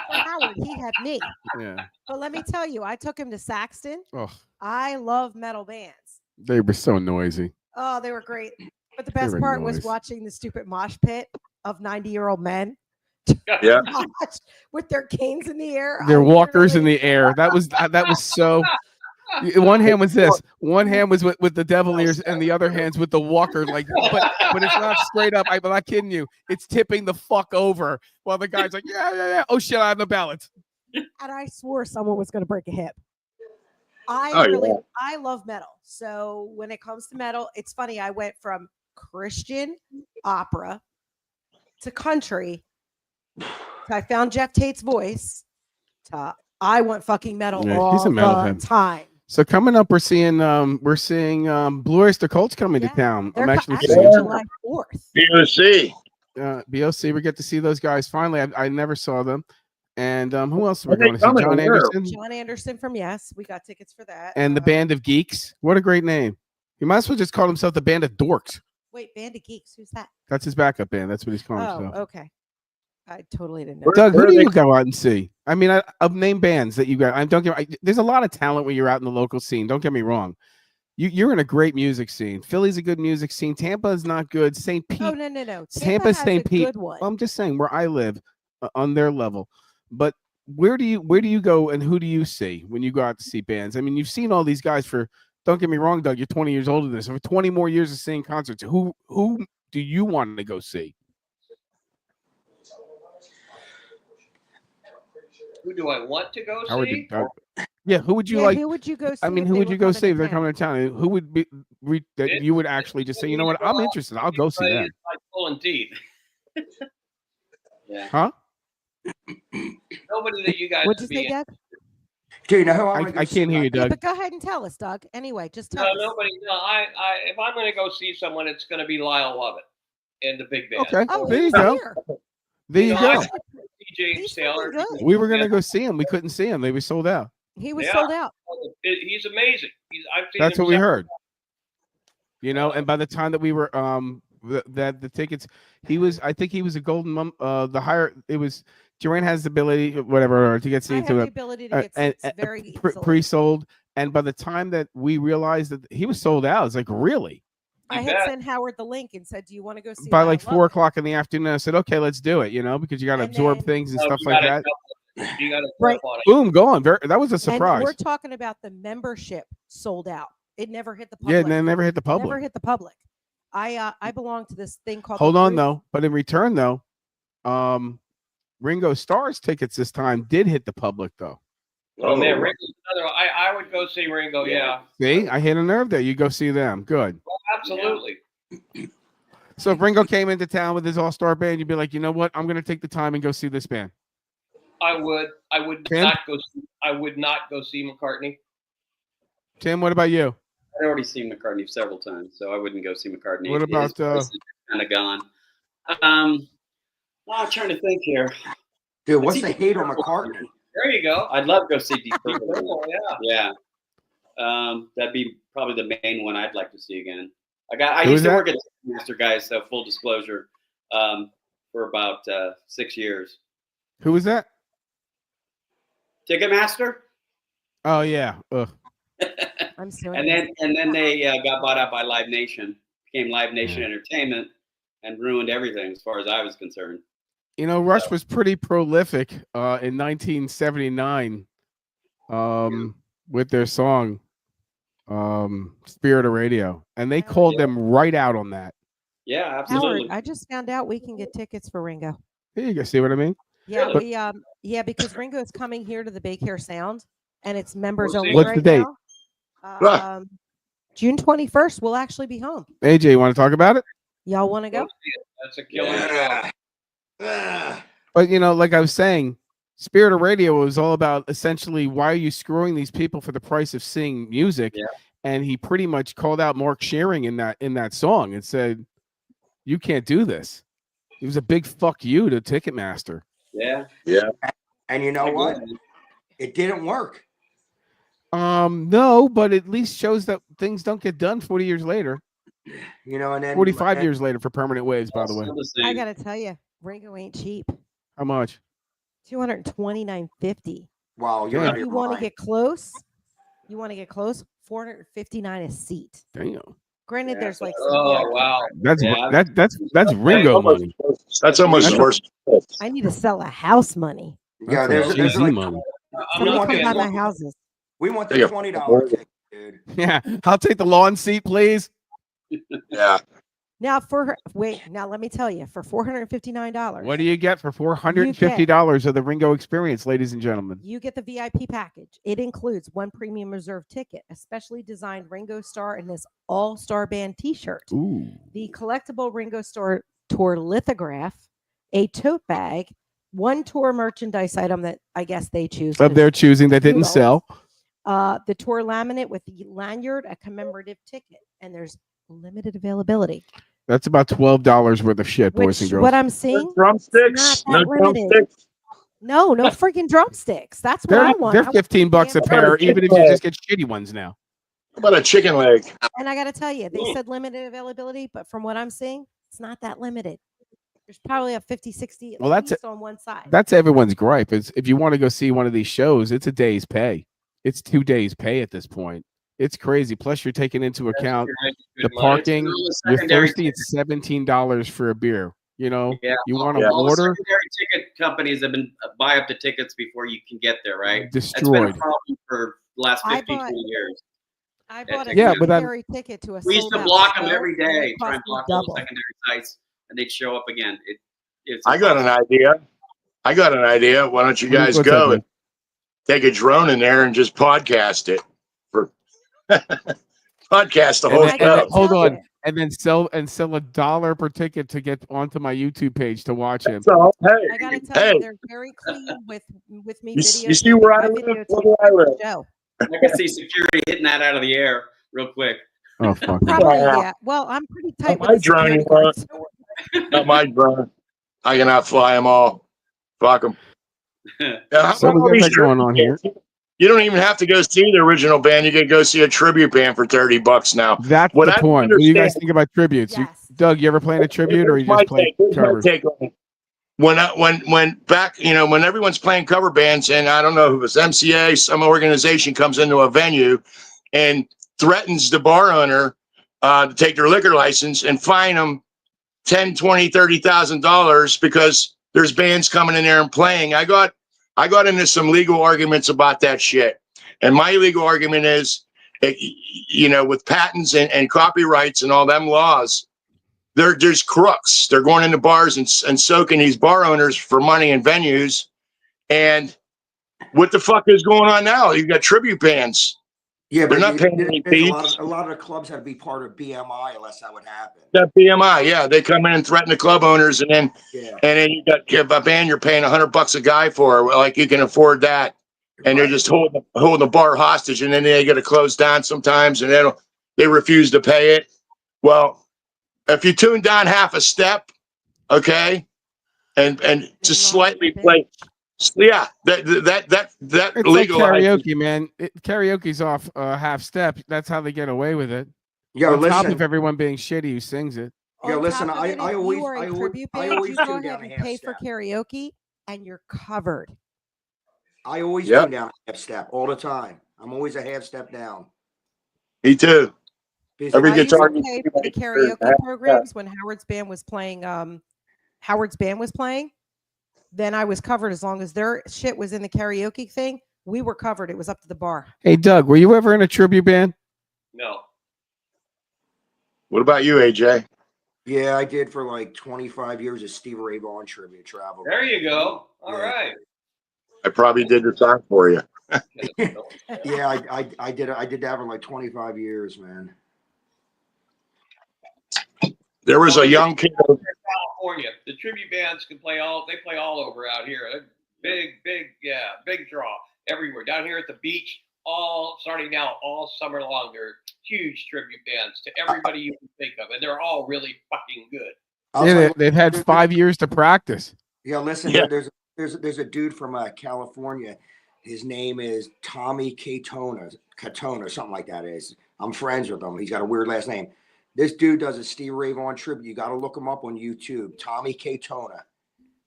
For Howard, he had me. Yeah. But let me tell you, I took him to Saxton. Oh, I love metal bands. they were so noisy. Oh, they were great. But the best were part was noise. watching the stupid mosh pit of 90-year-old men Yeah. mosh with their canes in the air. Their I walkers in literally- the air. That was so. One hand was this. One hand was with the devil ears, and the other hand's with the walker. Like, but it's not straight up. I'm not kidding you. It's tipping the fuck over while the guy's like, yeah. Oh shit, I have no balance. And I swore someone was going to break a hip. Oh, yeah. I love metal. So when it comes to metal, it's funny. I went from Christian opera to country. I found Jeff Tate's voice. I want fucking metal Yeah, all he's a the metalhead. time. So coming up, we're seeing Blue Oyster Cult's coming Yeah, to town. They're I'm actually actually seeing July 4th. BOC. BOC. We get to see those guys finally. I never saw them. And who else are we Are they going to see? coming John or where? Anderson John Anderson from Yes. We got tickets for that. and the Band of Geeks. What a great name! He might as well just call himself the Band of Dorks. Wait, Band of Geeks. Who's that? That's his backup band. That's what he's calling Oh, himself. okay. I totally didn't know. Doug, Where who are do they- you go out and see? I mean, of name bands that you got. I don't get. There's a lot of talent when you're out in the local scene. Don't get me wrong. You're in a great music scene. Philly's a good music scene. Tampa is not good. St. Pete. Oh no. Tampa, has St. a Pete. Good one. I'm just saying where I live, on their level. But where do you go and who do you see when you go out to see bands? I mean, you've seen all these guys for. Don't get me wrong, Doug. You're 20 years older than this. For 20 more years of seeing concerts, who do you want to go see? Who do I want to go How would see? you? Yeah, who would you Yeah, like? who would you go see? I mean, if who they would were you go coming see if to they're town? coming to town? Who would be that you would actually just say, you know what, I'm interested. I'll go see Anybody them. is like pulling teeth. Yeah. Huh? Nobody that you guys What'd you would be say, in. Doug? Do you know who I wanna go I see? can't hear you, Doug. But go ahead and tell us, Doug. Anyway, just tell No, us. nobody. No, I. If I'm going to go see someone, it's going to be Lyle Lovett and the big band. Okay, Oh, there you he's go. here. There you No, go. I- DJ He's Taylor. really good. We were gonna go see him. We couldn't see him. They were sold out. He was Yeah. sold out. He's amazing. I've seen That's him what we several heard. You know, and by the time that we were that the tickets, I think he was a golden mum. The higher it was, Joanne has the ability, whatever, to get I seats have to the it ability to get seats very easily. pre-sold. And by the time that we realized that he was sold out, it's like really. I You had bet. sent Howard the link and said, "Do you want to go see?" By Lyle like 4 Lovett?" o'clock in the afternoon, I said, "Okay, let's do it." You know, because you got to And absorb then- things and No, stuff you like gotta that. You got to Right. on it. Boom, going. That was a And surprise. we're talking about the membership sold out. It never hit the Yeah, public. they never hit the Never public. hit the public. I belong to this thing called. Hold the on Group- though, but in return though, Ringo Starr's tickets this time did hit the public though. Oh man, Ringo's another. I would go see Ringo. Yeah, See, I hit a nerve there. You go see them. Good. absolutely. So if Ringo came into town with his all-star band, you'd be like, you know what? I'm going to take the time and go see this band. I would. I would Tim? not go. I would not go see McCartney. Tim, what about you? I'd already seen McCartney several times, so I wouldn't go see McCartney. What about kind of gone? I'm trying to think here. Dude, what's the hate on McCartney? There you go. I'd love to go see Deep Deep Purple. Purple, yeah. Yeah. That'd be probably the main one I'd like to see again. I Who used is to work at Ticketmaster, guys, so full disclosure, for about 6 years. Who was that? Ticketmaster? Oh yeah. Ugh. I'm suing. And then they got bought out by Live Nation, became Live Nation Yeah. Entertainment, and ruined everything as far as I was concerned. You know, Rush was pretty prolific in 1979 with their song Spirit of Radio. And they called them right out on that. Yeah, Howard, absolutely. I just found out we can get tickets for Ringo. Here you go. See what I mean? Yeah, Really? we because Ringo is coming here to the Big Hair Sound, and it's members What's only What's right the date? now. Ah. June 21st. We'll actually be home. AJ, you want to talk about it? Y'all want to go? That's a killer. Yeah. But you know, like I was saying, Spirit of Radio was all about essentially why are you screwing these people for the price of seeing music? Yeah. And he pretty much called out Mark Shearing in that song and said, "You can't do this." It was a big fuck you to Ticketmaster. Yeah. And you know what? It didn't work. No, but at least shows that things don't get done 40 years later. You know, and then 45 years later for Permanent Waves, by the way. Still the same. I gotta tell you, Ringo ain't cheap. How much? $229.50. Wow, you're Yeah. out of If your you want to mind. get close, $459 a seat. Damn. Granted, Yeah, there's like Oh, wow. That's Yeah. that's Ringo money. That's almost That's- worse. I need to sell a house money. Yeah, That's there's Jay-Z like, money. I'm Somebody looking come buy at my houses. we want Yeah. the $20 ticket, dude. Yeah, I'll take the lawn seat, please. Yeah. Now now let me tell you, for $459, What do you get for $450 of the Ringo experience, ladies and gentlemen? you get the VIP package. It includes one premium reserve ticket, a specially designed Ringo Starr and his all-star band t-shirt, Ooh. the collectible Ringo Starr tour lithograph, a tote bag, one tour merchandise item that I guess they choose Of their choosing that didn't $2. sell. The tour laminate with the lanyard, a commemorative ticket, and there's limited availability. That's about $12 worth of shit, boys and Which girls. what I'm seeing, Drumsticks. not No that limited. drumsticks. no freaking drumsticks. That's what I want. They're I want $15 a damn pair, drumstick. even if you just get shitty ones now. How about a chicken leg? And I got to tell you, they said limited availability, but from what I'm seeing, it's not that limited. There's probably a 50, 60 at Well, that's least on one side. That's everyone's gripe. Is if you want to go see one of these shows, it's a day's pay. It's 2 days pay at this point. It's crazy. Plus, you're taking into account the parking. You're thirsty. It's $17 for a beer. You know, Yeah. you want a Yeah. All the water secondary ticket companies have been buy up the tickets before you can get there, right? That's been a destroyed. problem for the last I 15, bought- 20 years. I bought a Yeah, but I'm- secondary ticket to a We used to sold-out block them show, every and it day, try and cost me block those double. secondary sites, and they'd show up again. It's I got an idea. Why don't you guys What's go that, and take a drone in there and just podcast it for podcast the And whole then- I gotta show? hold tell on. you, and then sell $1 per ticket to get onto my YouTube page to watch him. So I hey, gotta tell hey, you, they're very clean with me. you see where I live? Where do I live? Show. I can see security hitting that out of the air real quick. Oh fuck. Probably, Yeah. yeah. Well, I'm pretty tight my with the drone, security you know. guards. Not my drone. I cannot fly them all. Fuck them. So we got that going on here. You don't even have to go see the original band. You can go see a tribute band for $30 now. That's What the I point. What do you guys understand- think about tributes? Yes. Doug, you ever playing a tribute or you Here's just my play take. Here's my covers? take on it. When back, when everyone's playing cover bands, and I don't know who it was, MCA, some organization comes into a venue and threatens the bar owner to take their liquor license and fine them $10,000, $20,000, $30,000 because there's bands coming in there and playing. I got into some legal arguments about that shit, and my legal argument is, with patents and copyrights and all them laws. There's crooks. They're going into bars and soaking these bar owners for money in venues. And what the fuck is going on now? You've got tribute bands. Yeah, They're but not paying any fees. a lot of the clubs have to be part of BMI unless that would happen. That BMI, yeah, they come in and threaten the club owners, and Yeah. then you got a band you're paying $100 a guy for, like you can afford that. and they're just holding the bar hostage, and then they get to close down sometimes, and then they refuse to pay it. Well, if you tune down half a step, okay, and just slightly play, yeah, that It's like karaoke, man. Karaoke's off half step. That's how they get away with it. Yo, On top listen. of everyone being shitty who sings it. Yo, listen. I always, you are a I always, tribute I band, always you go tune ahead down a and half pay for step. karaoke, and you're covered. I always Yep. tune down a half step all the time. I'm always a half step down. Me too. Because Every I used guitar. to pay for the karaoke programs when Howard's band was playing. Then I was covered as long as their shit was in the karaoke thing. We were covered. It was up to the bar. Hey, Doug, were you ever in a tribute band? No. What about you, AJ? Yeah, I did for like 25 years of Stevie Ray Vaughan tribute travel. There you go. All Yeah. right. I probably did the song for you. Yeah, I did that for like 25 years, man. There was a young kid. California. The tribute bands can play they play all over out here. Big draw everywhere. Down here at the beach, starting now all summer long. They're huge tribute bands to everybody you can think of, and they're all really fucking good. Yeah, they've had 5 years to practice. Yeah, listen, Yeah. There's a dude from California. His name is Tommy Catona, something like that is. I'm friends with him. He's got a weird last name. This dude does a Stevie Ray Vaughan tribute. You got to look him up on YouTube. Tommy Catona.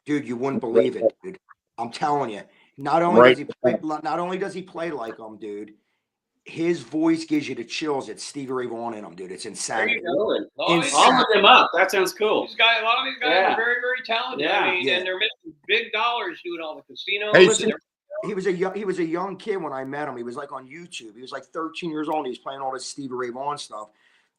Dude, you wouldn't believe it, dude. I'm telling you. Not only does he play like him, dude, his voice gives you the chills. It's Stevie Ray Vaughan in him, dude. It's insane. I'll look him up. That sounds cool. A lot of these guys Yeah. are very, very talented. Yeah. I mean, Yeah. and they're making big dollars doing all the casinos. Hey, and He was a young kid when I met him. He was like on YouTube. He was like 13 years old. And he was playing all this Stevie Ray Vaughan stuff.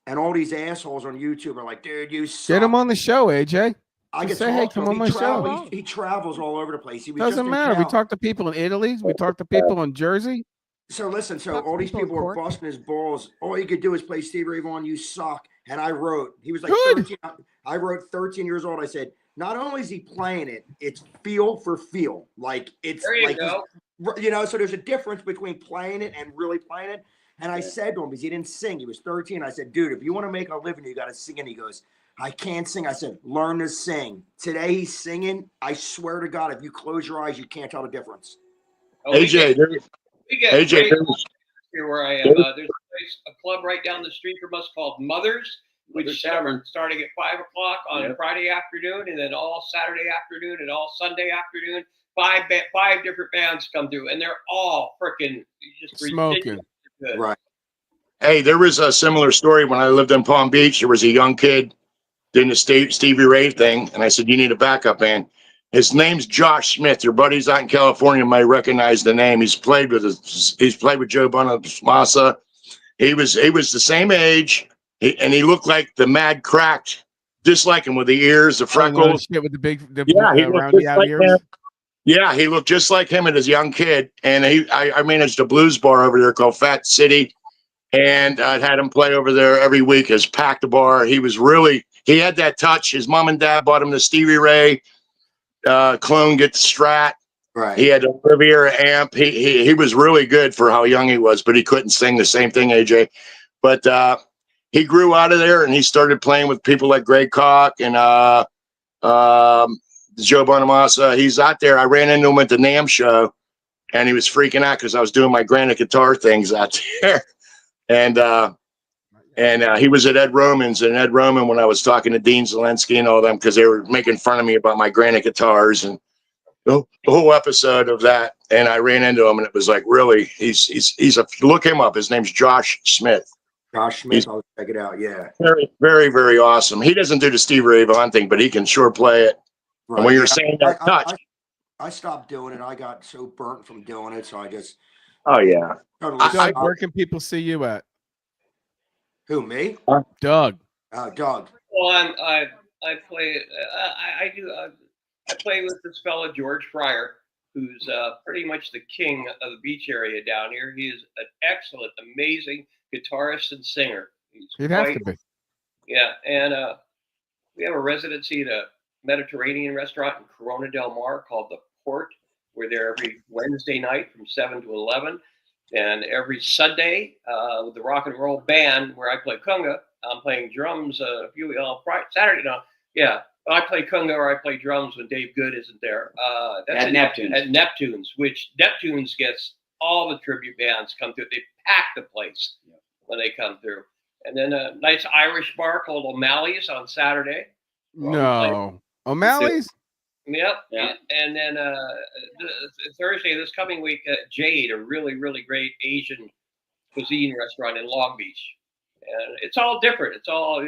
And all these assholes on YouTube are like, dude, you suck. Get him on the show, AJ. I Just can say, hey, talk to come him. on my show. He travels all over the place. He was Doesn't just in matter. We town. talked to people in Italy. We talked to people in Jersey. So listen, Talk to all these people in people are court. busting his balls. All he could do is play Stevie Ray Vaughan, you suck. And I wrote, he was like Good. 13. I wrote 13 years old. I said, not only is he playing it, it's feel for feel. Like it's there you like, go. so there's a difference between playing it and really playing it. And I said to him, because he didn't sing, he was 13. I said, dude, if you want to make a living, you got to sing. And he goes, I can't sing. I said, learn to sing. Today he's singing. I swear to God, if you close your eyes, you can't tell the difference. AJ, we get AJ, great here where I am. There's a club right down the street from us called Mothers, which starting at 5 o'clock on Friday afternoon, and then all Saturday afternoon and all Sunday afternoon. Five different bands come through, and they're all freaking just Smoking. good. Right. hey, there was a similar story when I lived in Palm Beach. There was a young kid doing the Stevie Ray thing, and I said, you need a backup band. His name's Josh Smith. Your buddies out in California might recognize the name. He's played with Joe Bonamassa. He was the same age, and he looked like the Mad Cracked, just like him with the ears, the freckles. Shit with the He looked roundy just out like ears. him. Yeah, he looked just like him as a young kid. And I managed a blues bar over there called Fat City, and I'd had him play over there every week. It was packed the bar. He had that touch. His mom and dad bought him the Stevie Ray clone, get the Strat. Right. He had a Riviera amp. He was really good for how young he was, but he couldn't sing. The same thing, AJ. But he grew out of there, and he started playing with people like Greg Koch and Joe Bonamassa. He's out there. I ran into him at the NAMM show, and he was freaking out because I was doing my granite guitar things out there. And he was at Ed Roman's, and Ed Roman, when I was talking to Dean Zelensky and all them, because they were making fun of me about my granite guitars and the whole episode of that. And I ran into him, and it was like, really, look him up. His name's Josh Smith. Josh Smith, I'll check it out. Yeah. Very, very, very awesome. He doesn't do the Stevie Ray Vaughan thing, but he can sure play it. Right. And when you're saying that touch. I stopped doing it. I got so burnt from doing it, so I just. Oh, yeah. Totally Doug, where can people see you at? Who, me? Doug. Doug. Well, I play. I play with this fella George Fryer, who's pretty much the king of the beach area down here. He is an excellent, amazing guitarist and singer. He'd have to be. Yeah, and we have a residency at a Mediterranean restaurant in Corona del Mar called the Port, We're there every Wednesday night from 7 to 11. And every Sunday with the rock and roll band where I play conga, I'm playing drums Saturday. No, yeah. I play conga or I play drums when Dave Good isn't there. That's At Neptune's. At Neptune's, which Neptune's gets all the tribute bands come through. They pack the place when they come through. And then a nice Irish bar called O'Malley's on Saturday. No. O'Malley's? Yep. Yeah. And then Thursday, this coming week, Jade, a really, really great Asian cuisine restaurant in Long Beach. And it's all different. It's all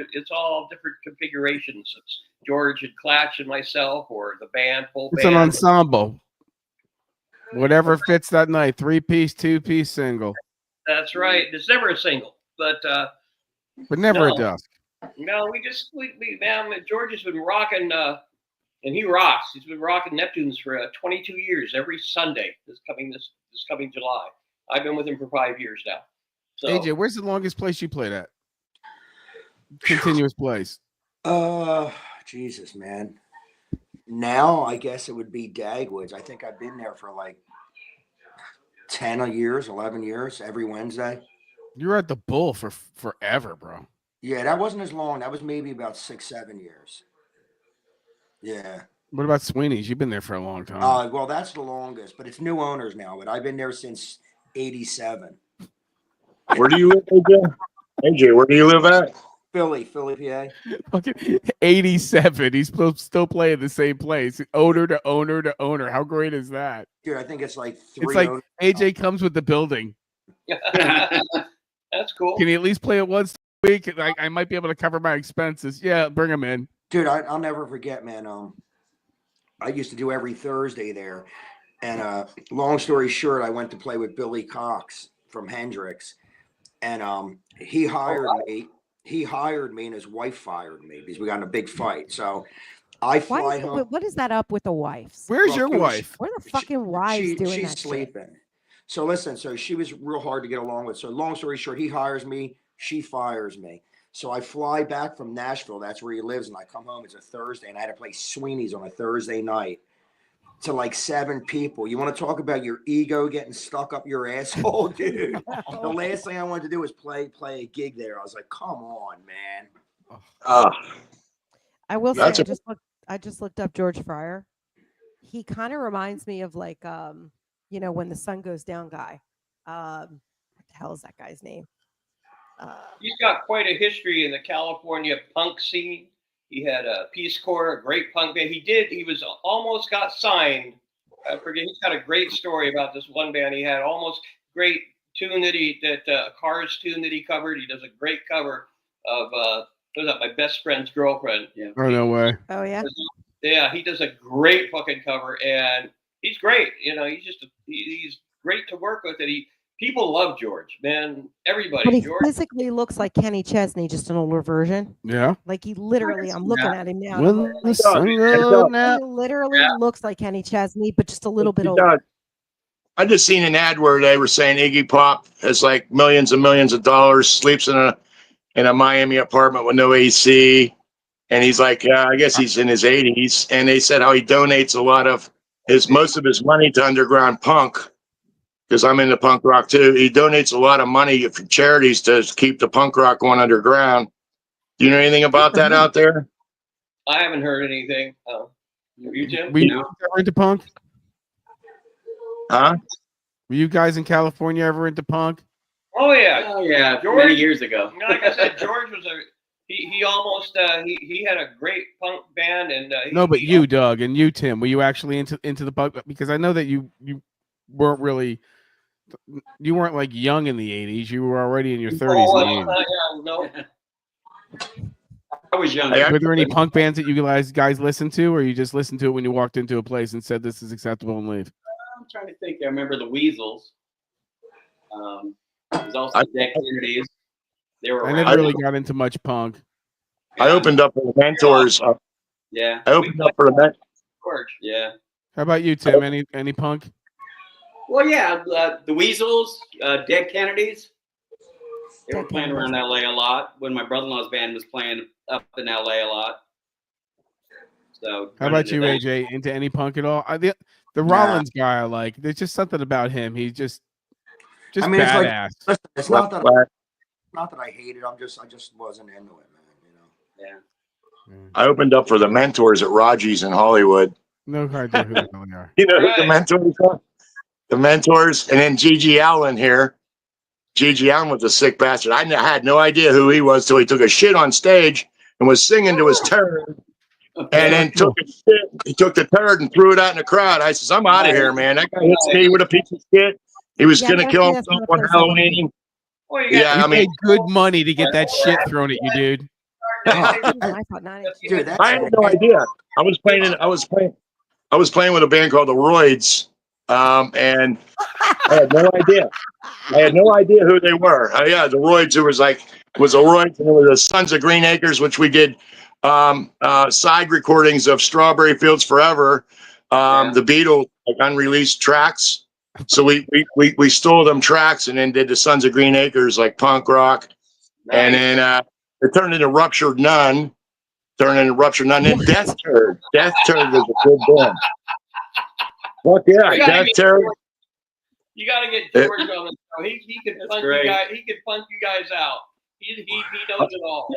different configurations. It's George and Clatch and myself, or the band, full It's band. an ensemble. Whatever fits that night. 3-piece, 2-piece, single. That's right. It's never a single, but Never No. a dusk. no, George has been rocking, and he rocks. He's been rocking Neptune's for 22 years every Sunday. This coming July. I've been with him for 5 years now. So AJ, where's the longest place you played at? Continuous place. Jesus, man. Now I guess it would be Dagwoods. I think I've been there for like 10 years, 11 years, every Wednesday. You were at the Bull for forever, bro. Yeah, that wasn't as long. That was maybe about 6-7 years. Yeah. What about Sweeney's? You've been there for a long time. Well, that's the longest, but it's new owners now. But I've been there since '87. Where do you live, AJ? AJ, where do you live at? Philly, PA. Fucking 87. He's still playing the same place. Owner to owner to owner. How great is that? Dude, I think it's like three. It's like owners. AJ comes with the building. that's cool. Can he at least play it once a week? I might be able to cover my expenses. Yeah, bring him in. Dude, I'll never forget, man. I used to do every Thursday there, and long story short, I went to play with Billy Cox from Hendrix, and he hired me. He hired me, and his wife fired me because we got in a big fight. So I fly home. What is that up with the wives? Where's Well, your it was- wife? Where the fucking wives doing she's that shit? sleeping. So listen, so she was real hard to get along with. So long story short, he hires me, she fires me. So I fly back from Nashville. That's where he lives, and I come home. It's a Thursday, and I had to play Sweeney's on a Thursday night to like 7 people. You want to talk about your ego getting stuck up your asshole, dude? The last thing I wanted to do was play a gig there. I was like, come on, man. I will say, That's I just looked up George Fryer. He kind of reminds me of like, when the sun goes down guy. What the hell is that guy's name? He's got quite a history in the California punk scene. He had a Peace Corps, a great punk band. He was almost got signed. I forget. He's got a great story about this one band he had. Almost great tune Cars tune that he covered. He does a great cover of My Best Friend's Girlfriend. Yeah. Oh, no way. Oh yeah. Yeah, he does a great fucking cover, and he's great. He's great to work with, and people love George, man. Everybody. But he George. physically looks like Kenny Chesney, just an older version. Yeah. Like he literally, I'm looking at him now. When the sun goes down. He literally looks like Kenny Chesney, but just a little bit He older. does. I just seen an ad where they were saying Iggy Pop has like millions and millions of dollars, sleeps in a Miami apartment with no AC, and he's like, I guess he's in his 80s, and they said how he donates a lot of most of his money to underground punk, because I'm into punk rock too. He donates a lot of money for charities to keep the punk rock going underground. Do you know anything about that out there? I haven't heard anything. You, Jim? Were you ever into punk? Huh? Were you guys in California ever into punk? Oh yeah. Oh yeah, George- many years ago. Like I said, George was he almost he had a great punk band, and No, but you, Doug, and you, Tim, were you actually into the punk? Because I know that you weren't really, you weren't like young in the 80s. You were already in your 30s. and 80s. No. I was young. Hey, Were there any punk bands that you guys listened to, or you just listened to it when you walked into a place and said this is acceptable and leave? I'm trying to think. I remember the Weasels. There's also Dead Kennedys. They were I around. never really got into much punk. I opened up for the mentors. Yeah. I opened up for the George. Yeah. How about you, Tim? Any punk? Well, yeah, the Weasels, Dead Kennedys. They were Dead playing Kennedys. around LA a lot when my brother-in-law's band was playing up in LA a lot. So How about you, AJ? Into any punk at all? The Nah. Rollins guy, I like. There's just something about him. He's just I mean, it's like- badass. Listen, it's Well, not that I hate it. I just wasn't into it, man. You know. Yeah. I opened up for the Mentors at Raji's in Hollywood. No idea who they really are. You know who the Right. Mentors are? The Mentors, and then Gigi Allen here. Gigi Allen was a sick bastard. I had no idea who he was till he took a shit on stage and was singing to his turd, and then took a shit. He took the turd and threw it out in the crowd. I says, "I'm out of here, man. That guy hits me with a piece of shit. He was Yeah, gonna I kill gotta see himself that's on gonna put us up on Halloween." Well, you Yeah, got I You mean, paid good money to get that shit thrown at you, dude. I thought not. Dude, that's I had no idea. I was playing with a band called the Roids, and I had no idea. I had no idea who they were. Yeah, the Roids. It was the Roids, and it was the Sons of Green Acres, which we did side recordings of Strawberry Fields Forever, the Beatles, like unreleased tracks. So we stole them tracks and then did the Sons of Green Acres, like punk rock, and then it turned into Ruptured Nun. Then Death Turd. Death Turd was a good band. Fuck yeah, You gotta Death get Turd. You got to get George on the show. He could That's punk great. you guys. He could punk you guys out. He knows it all.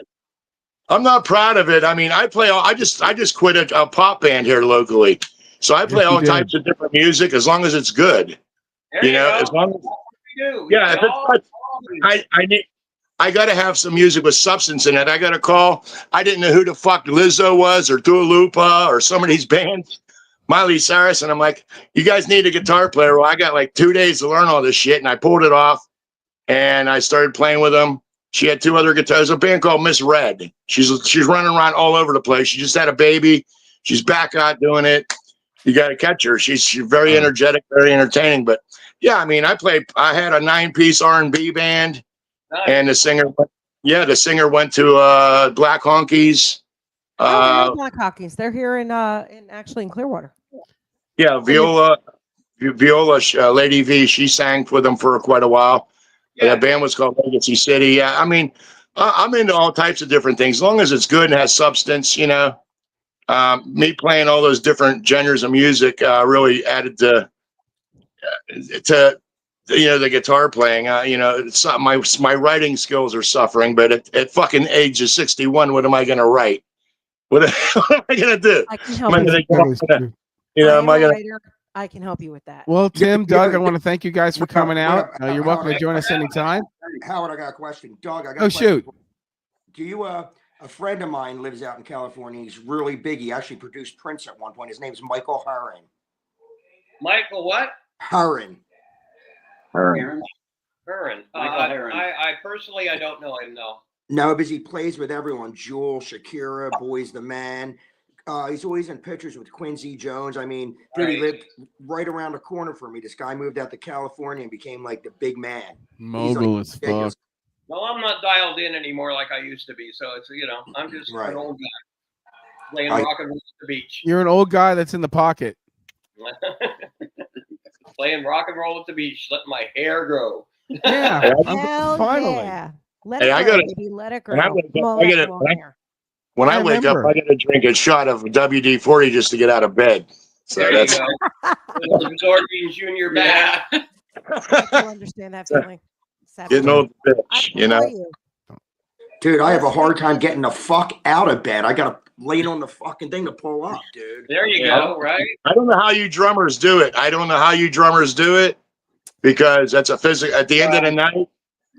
I'm not proud of it. I mean, I just quit a pop band here locally, so I play Yes, you all did. types of different music as long as it's good. There You you know, go. as long as You do. yeah, You if do it's all- not- all- I got to have some music with substance in it. I got to call. I didn't know who the fuck Lizzo was or Dua Lipa or some of these bands, Miley Cyrus, and I'm like, you guys need a guitar player. Well, I got like 2 days to learn all this shit, and I pulled it off, and I started playing with them. She had 2 other guitars. A band called Miss Red. She's running around all over the place. She just had a baby. She's back out doing it. You got to catch her. She's very energetic, very entertaining. But yeah, I mean, I had a 9-piece R&B band. Nice. And the singer went to Black Honkies. Oh, Black Hawkins. They're here in actually in Clearwater. Yeah, Viola, Lady V. She sang with them for quite a while. Yeah. That band was called Legacy City. Yeah, I mean, I'm into all types of different things, as long as it's good and has substance. You know, me playing all those different genres of music really added to the guitar playing. It's not my writing skills are suffering, but at fucking age of 61, what am I going to write? What am I going to do? I can Am help I you. going to That is get true. am I going to? I can help you with that. Well, Tim, Yeah, Doug, I yeah. want to thank you guys for coming out. You're welcome to Howard, join us anytime. Howard, I got a question. Doug, I got Oh, a question. shoot. Do you a friend of mine lives out in California. He's really big. He actually produced Prince at one point. His name's Michael Herron. Michael what? Herron. Aaron? Curran. Michael Herron. I personally, I don't know him, no. No, because he plays with everyone. Jewel, Shakira, Boys the Man. He's always in pictures with Quincy Jones. I mean, dude, he Right. lived right around the corner from me. This guy moved out to California and became like the big man. Mogul as Yeah, fuck. No, I'm not dialed in anymore like I used to be. So it's, I'm just Right. an old guy playing I- rock and roll at the beach. You're an old guy that's in the pocket. Playing rock and roll at the beach, letting my hair grow. Yeah. Hell finally. yeah. Let Hey, it I grow, gotta- baby. Let it grow. and I gotta- Come on, I let gotta- it grow when I- here. When I I wake up, remember. I got to drink a shot of WD-40 just to get out of bed. So There that's you go. Little Zorbian Junior back. I can understand that feeling. getting old I bitch, feel you know. you. Dude, I have a hard time getting the fuck out of bed. I gotta lay on the fucking thing to pull up, dude. There you Yeah. go, right? I don't know how you drummers do it. Because that's a physical. At the end of the night,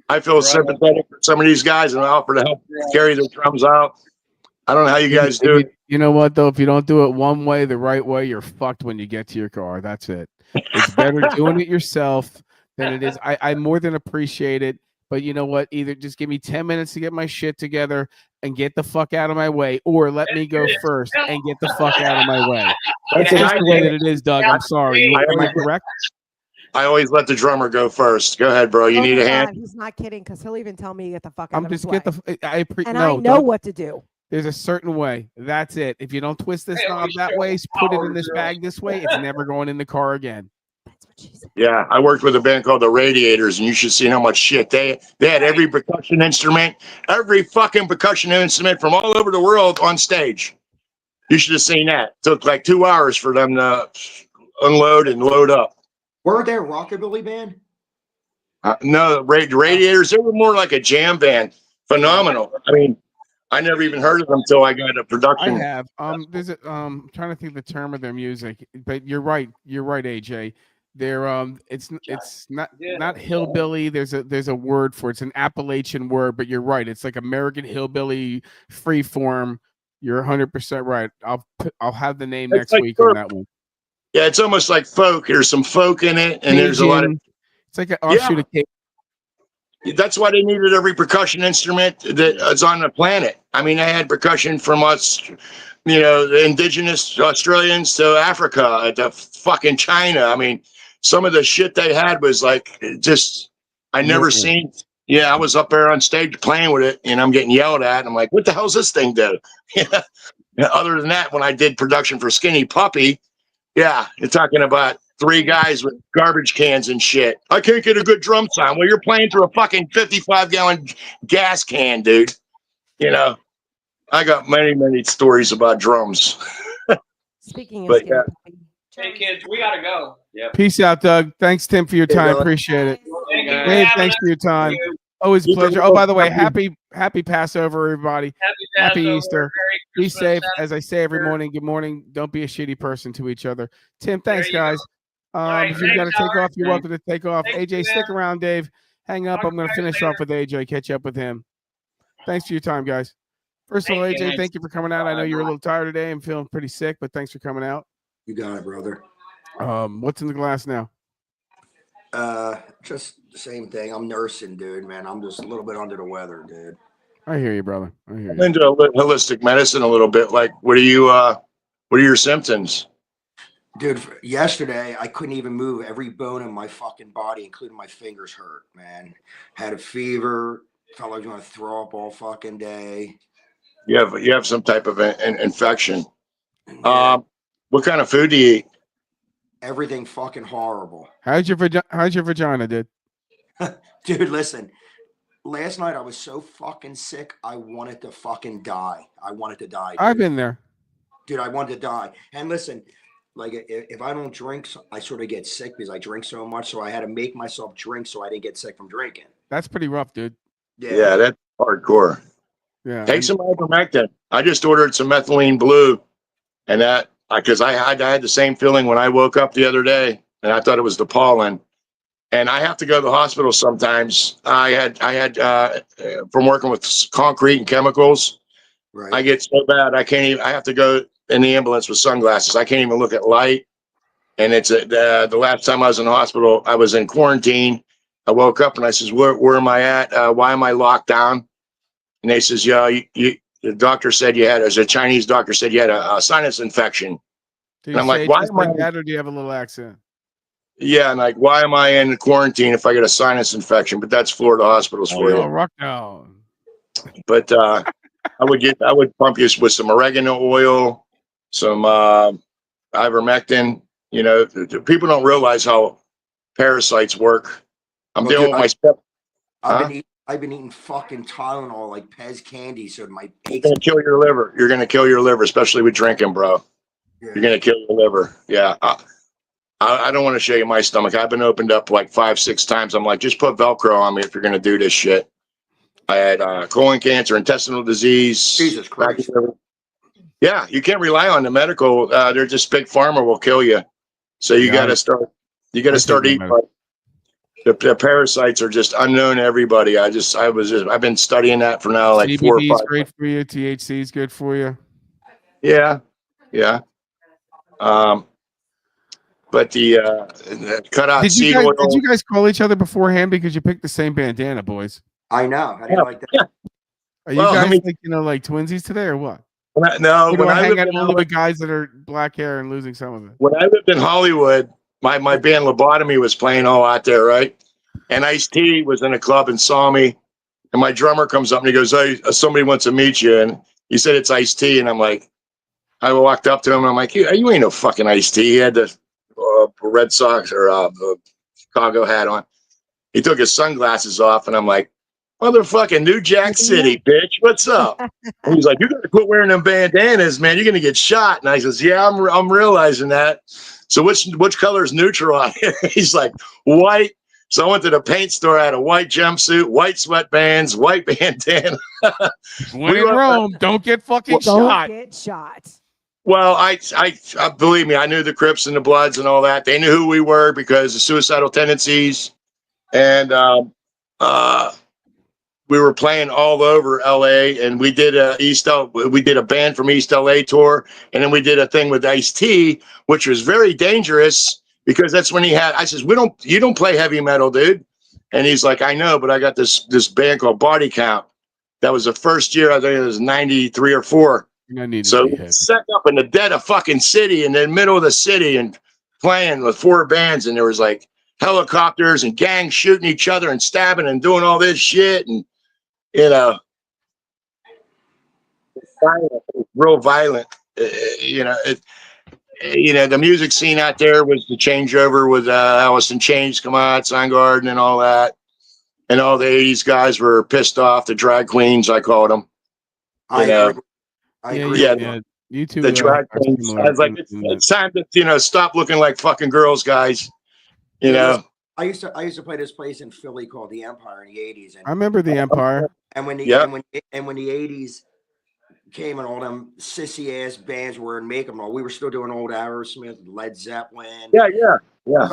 I feel Right. sympathetic for some of these guys and I offer to help carry their drums out. I don't know how you guys do it. You know what though? If you don't do it one way, the right way, you're fucked when you get to your car. That's it. It's better doing it yourself than it is. I more than appreciate it, but you know what? Either just give me 10 minutes to get my shit together and get the fuck out of my way, or let me go first and get the fuck out of my way. That's And just I- the way that it is, Doug. I'm sorry. Am I correct? I always let the drummer go first. Go ahead, bro. You Oh need my a hand? God, he's not kidding because he'll even tell me to get the fuck out I'm of his just way. get the. I and no, I know Doug, what to do. there's a certain way. That's it. If you don't twist this Hey, knob always that show way, put it power, in this girl. bag this way, it's never going in the car again. That's what she said. Yeah, I worked with a band called the Radiators, and you should see how much shit they had. Every percussion instrument, every fucking percussion instrument from all over the world on stage. You should have seen that. Took like 2 hours for them to unload and load up. Weren't they a rockabilly band? No, Radiators, they were more like a jam band. Phenomenal. I mean, I never even heard of them until I got a I production. have. There's a I'm trying to think the term of their music, but you're right. You're right, AJ. They're it's not hillbilly. There's a word for it. It's an Appalachian word, but you're right. It's like American hillbilly free form. You're 100% right. I'll have the name It's next like week on folk. that one. Yeah, it's almost like folk. There's some folk in it, and there's a lot of. Cajun. It's like an offshoot of Cajun. That's why they needed every percussion instrument that's on the planet. I mean, they had percussion from us, the indigenous Australians to Africa to fucking China. I mean, some of the shit they had was like just I never seen. Yeah, I was up there on stage playing with it, and I'm getting yelled at. And I'm like, "What the hell's this thing do?" Yeah. Other than that, when I did production for Skinny Puppy, yeah, you're talking about 3 guys with garbage cans and shit. I can't get a good drum sound. Well, you're playing through a fucking 55-gallon gas can, dude. I got many stories about drums. Speaking of But, Skinny Puppy, Hey kids, we gotta go. Yep. Peace out, Doug. Thanks, Tim, for your Hey, time. brother. Appreciate it. Thank you for Dave, having thanks us. for your time. Thank you. Always a Keep it pleasure. real. Oh, by the way, happy Passover, everybody. Happy Happy Passover, Easter. Merry Be Christmas, safe. Happy As I say every Easter. morning, good morning. Don't be a shitty person to each other. Tim, thanks, There you guys. right, If you've got to thanks, take Howard. off, you're welcome to take off. Thanks, AJ, stick man. around, Dave. Hang up. Talk I'm going to to you guys finish off with AJ, catch up with him. Thanks for your time, guys. First of all, Thank you. AJ, thank you for coming out. I know you're a little tired today and feeling pretty sick, but thanks for coming out. You got it, brother. What's in the glass now? Just the same thing. I'm nursing, dude, man. I'm just a little bit under the weather, dude. I hear you, brother. I hear I'm you. into holistic medicine a little bit. Like, what are your symptoms? Dude, yesterday I couldn't even move. Every bone in my fucking body, including my fingers, hurt, man. Had a fever. Felt like I was gonna throw up all fucking day. You have some type of an infection. Yeah, What kind of food do you eat? everything fucking horrible. How's your vagina, dude? Dude, listen. Last night I was so fucking sick. I wanted to fucking die. I wanted to die. Dude. I've been there. Dude, I wanted to die. And listen, like if I don't drink, I sort of get sick because I drink so much. So I had to make myself drink so I didn't get sick from drinking. That's pretty rough, dude. Yeah, that's hardcore. Yeah. Take some ivermectin. I just ordered some methylene blue, and that because I had the same feeling when I woke up the other day, and I thought it was the pollen. And I have to go to the hospital sometimes. I had from working with concrete and chemicals. Right. I get so bad I can't even. I have to go in the ambulance with sunglasses. I can't even look at light. And it's the last time I was in the hospital, I was in quarantine. I woke up and I says, "Where am I at? Why am I locked down?" And they says, "Yeah, the doctor said you had." As a Chinese doctor said you had a sinus infection. Do And you I'm say like, it why just am like I? that, or do you have a little accent? Yeah, and like, why am I in quarantine if I get a sinus infection? But that's Florida hospitals for you. Rock down. But I would pump you with some oregano oil, some ivermectin. People don't realize how parasites work. I'm Well, dealing dude, with my step. I've been eating fucking Tylenol like Pez candy, so my You're gonna kill your liver. You're gonna kill your liver, especially with drinking, bro. Yeah. You're gonna kill your liver. Yeah. I don't want to show you my stomach. I've been opened up like 5-6 times. I'm like, just put Velcro on me if you're gonna do this shit. I had colon cancer, intestinal disease. Jesus Christ. Yeah, you can't rely on the medical. They're just big pharma will kill you. So you got to start. You got to start eating. The parasites are just unknown to everybody. I've been studying that for now like CBD 4 or 5. is great for you. THC is good for you. Yeah. But the cut out seed oil. Did you guys call each other beforehand because you picked the same bandana, boys? I know. How do you like that? Are you guys like twinsies today or what? No, when I hang out only with guys that are black hair and losing some of it. When I lived in Hollywood, my band Lobotomy was playing all out there, right? And Ice-T was in a club and saw me, and my drummer comes up and he goes, "Hey, somebody wants to meet you." And he said it's Ice-T, and I'm like, I walked up to him and I'm like, you ain't no fucking Ice-T. He had the Red Sox or Chicago hat on. He took his sunglasses off, and I'm like, "Motherfucking New Jack City, bitch, what's up?" And he's like, "You got to quit wearing them bandanas, man. You're gonna get shot." And I says, "Yeah, I'm realizing that." So which color is neutral out here? He's like, white. So I went to the paint store. I had a white jumpsuit, white sweatbands, white bandana. When We in were- Rome, don't get fucking Don't shot. get shot. Well, I believe me, I knew the Crips and the Bloods and all that. They knew who we were because of suicidal tendencies, and we were playing all over LA. And we did we did a band from East LA tour, and then we did a thing with Ice-T, which was very dangerous because that's when I says, you don't play heavy metal, dude. And he's like, I know, but I got this band called Body Count. That was the first year, I think it was 93 or 4. So set up in the dead of fucking city, in the middle of the city, and playing with 4 bands, and there was like helicopters and gangs shooting each other and stabbing and doing all this shit, and real violent. The music scene out there was the changeover with Alice in Chains come out, Soundgarden, and all that, and all the '80s guys were pissed off. The drag queens, I called them. I agree. Yeah. You two. The drag queens. I was like, it's time to stop looking like fucking girls, guys. You know. I used to play this place in Philly called the Empire in the '80s, and I remember the Empire. And when the '80s came and all them sissy ass bands were in makeup and all, we were still doing old Aerosmith, Led Zeppelin. Yeah.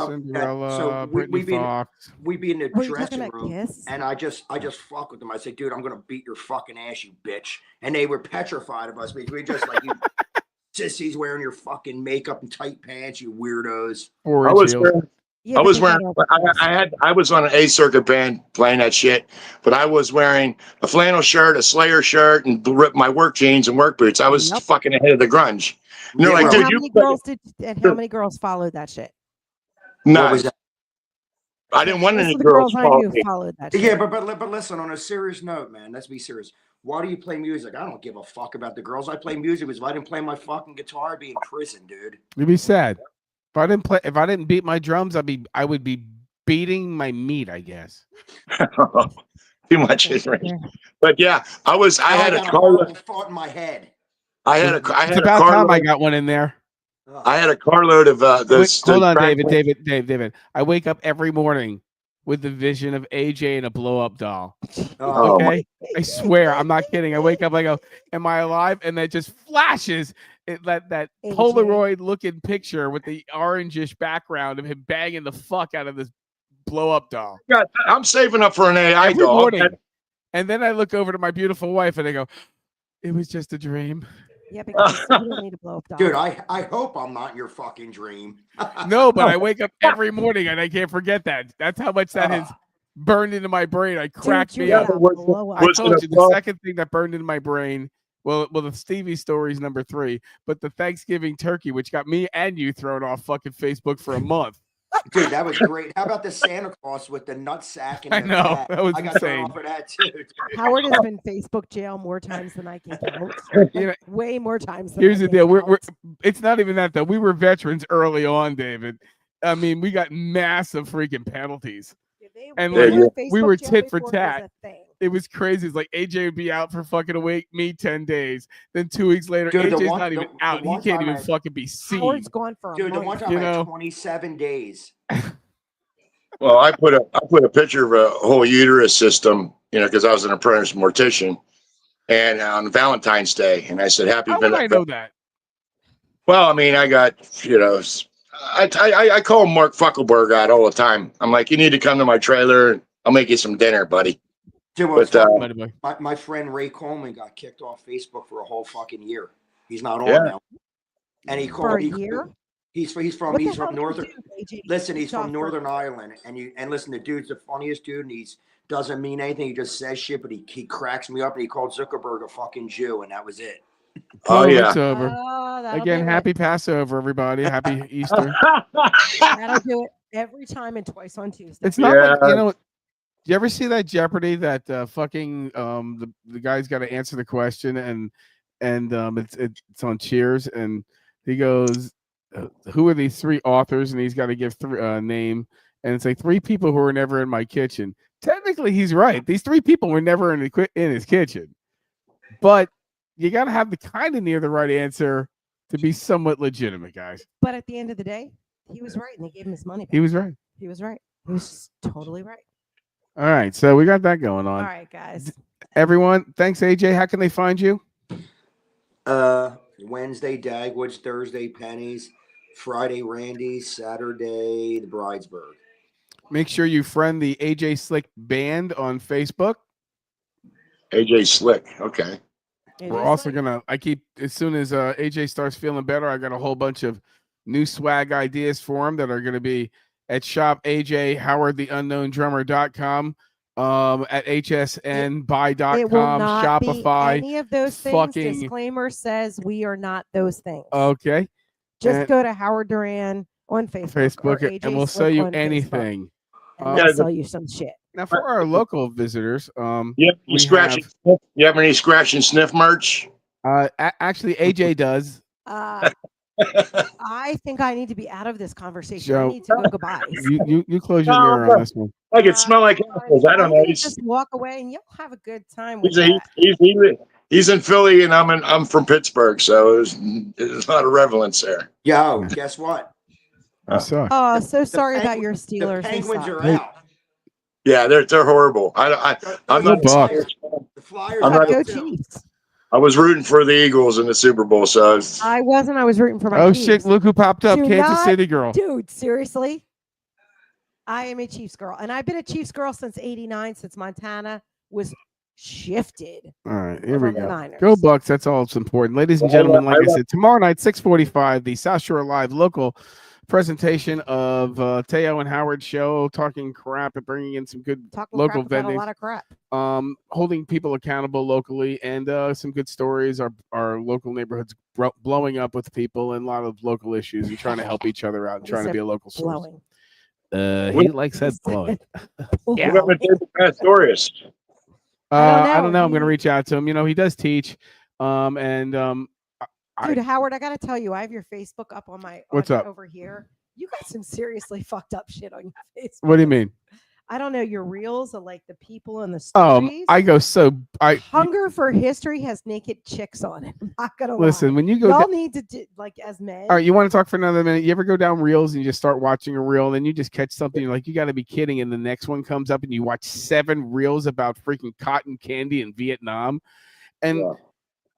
Cinderella, So Britney Fox. we'd be in the Were you talking dressing about room, Kiss? and I just fuck with them. I said, dude, I'm gonna beat your fucking ass, you bitch. And they were petrified of us because we just like, you sissies wearing your fucking makeup and tight pants, you weirdos. I was wearing. Yeah, I was on an A circuit band playing that shit, but I was wearing a flannel shirt, a Slayer shirt, and my work jeans and work boots. I was fucking ahead of the grunge. And they're like, well, dude, how many girls followed that shit? What was no, that? I didn't want Most any of the girls I following knew me. followed that shit. Yeah, but listen, on a serious note, man, let's be serious. Why do you play music? I don't give a fuck about the girls. I play music because if I didn't play my fucking guitar, I'd be in prison, dude. You'd be sad. If I didn't beat my drums, I would be beating my meat, I guess. Too much is right. But yeah, I had a got carload. thought in my head. I had It's a about time carload. I got one in there. I had a carload of Hold on, David. I wake up every morning with the vision of AJ and a blow-up doll. Oh, Okay, I swear, I'm not kidding. I wake up, I go, "Am I alive?" And that just flashes that AJ. Polaroid-looking picture with the orangish background of him banging the fuck out of this blow-up doll. God, I'm saving up for an AI Every doll. morning. And then I look over to my beautiful wife and I go, "It was just a dream." Yeah, because you don't need to blow up doll. dude, I hope I'm not your fucking dream. No, but I wake up every morning and I can't forget that. That's how much that has burned into my brain. I cracked Dude, me you're up. gonna blow up. I told you the second thing that burned into my brain. Well, the Stevie story is number 3, but the Thanksgiving turkey, which got me and you thrown off fucking Facebook for a month. Dude, that was great. How about the Santa Claus with the nut sack and I the know, hat? that was I got thrown insane. off for that too. Howard has been Facebook jail more times than I can count. You know, Way more times than here's I the can deal. We're count. it's not even that though. We were veterans early on, David. I mean, we got massive freaking penalties. And They like, were we were Facebook jail tit for before it was tat. a thing. It was crazy. It's like AJ would be out for fucking a week, me 10 days. Then 2 weeks later, Dude, the AJ's one- not the- even the out. He one can't time even fucking be seen. Howard's gone for a Dude, the month. one time You I know? had 27 days. Well, I put a picture of a whole uterus system, because I was an apprentice mortician, and on Valentine's Day, and I said, "Happy." How would I know that? Well, I mean, I got, I call Mark Fuckelberg out all the time. I'm like, you need to come to my trailer, and I'll make you some dinner, buddy. Dude, what's But, funny, By the way. my friend Ray Coleman got kicked off Facebook for a whole fucking year. He's not on Yeah. now. And he For called a year? He's from What the hell from did you Northern. do, AJ? Listen, he's Kicked off from for- Northern Ireland, and listen, the dude's the funniest dude, and he's doesn't mean anything. He just says shit, but he cracks me up, and he called Zuckerberg a fucking Jew, and that was it. Oh, yeah. It's over. That'll Again, do it. happy Passover, everybody. Happy Easter. That'll do it every time and twice on Tuesday. It's not like, Yeah. do you ever see that Jeopardy that fucking the guy's got to answer the question and it's on Cheers and he goes, who are these 3 authors, and he's got to give 3 name, and it's like 3 people who were never in my kitchen. Technically, he's right. These 3 people were never in his kitchen, but you got to have the kind of near the right answer to be somewhat legitimate, guys. But at the end of the day, He was right, and they gave him his money back. He was right. He was right. He was just totally right. All right, so we got that going on. All right, guys. Everyone, thanks, AJ. How can they find you? Wednesday Dagwoods, Thursday Pennies, Friday Randy's, Saturday the Bridesburg. Make sure you friend the AJ Slick Band on Facebook. AJ Slick. Okay. We're also gonna. As soon as AJ starts feeling better, I got a whole bunch of new swag ideas for him that are gonna be at shop AJ Howard the Unknown Drummer.com, at hsnbuy.com, It will not Shopify. be any of those things. fucking- Disclaimer says we are not those things. Okay, Just and- go to Howard Duran on Facebook, or Facebook, AJ and we'll Slick sell you on Facebook, anything. and Yeah, they'll the- sell you some shit. Now, for our local visitors, You we scratch and sniff? You have any scratch and sniff merch? actually AJ does. I think I need to be out of this conversation. Joe- I need to go goodbye. You close your No, mirror no. on this one. I could smell like apples. I don't I'm know. gonna He's just walk away, and you'll have a good time with he's, that. he's in Philly, and I'm from Pittsburgh, so there's a lot of relevance there. Yo, guess what? You suck. Oh, so sorry about Penguin- your The Steelers. They Penguins suck. are out. Yeah, they're horrible. I'm not. Go Bucks. The Flyers I'm are not- Go out too. Chiefs. I was rooting for the Eagles in the Super Bowl, so I wasn't. I was rooting for my Oh Chiefs. shit! Look who popped up, Do Kansas not City girl. Dude, seriously? I am a Chiefs girl, and I've been a Chiefs girl since '89, since Montana was shifted All right, here we from the go. Niners. Go Bucks! That's all that's important, ladies and Well, gentlemen. Like I I- said, tomorrow night, 6:45, the South Shore Live local presentation of Teo and Howard show, talking crap and bringing in some good Talking local crap about a vending. lot of crap. Holding people accountable locally, and some good stories. Our local neighborhoods blowing up with people, and a lot of local issues, and trying to help each other out and He trying to said be a local source. Blowing. He likes that blowing. what about David Pastorius? I don't know. I'm He- going to reach out to him. You know, he does teach. Dude, Howard, I gotta tell you, I have your Facebook up on my What's up? over here. You got some seriously fucked up shit on your Facebook. What do you mean? I don't know, your reels of like the people and the Oh, stories. I go so. Hunger for History has naked chicks on it. I'm not gonna Listen. lie. When you go, Y'all down, need to do, like as men. all right. You want to talk for another minute? You ever go down reels and you just start watching a reel, and then you just catch something you're like, you got to be kidding, and the next one comes up, and you watch 7 reels about freaking cotton candy in Vietnam, and Yeah.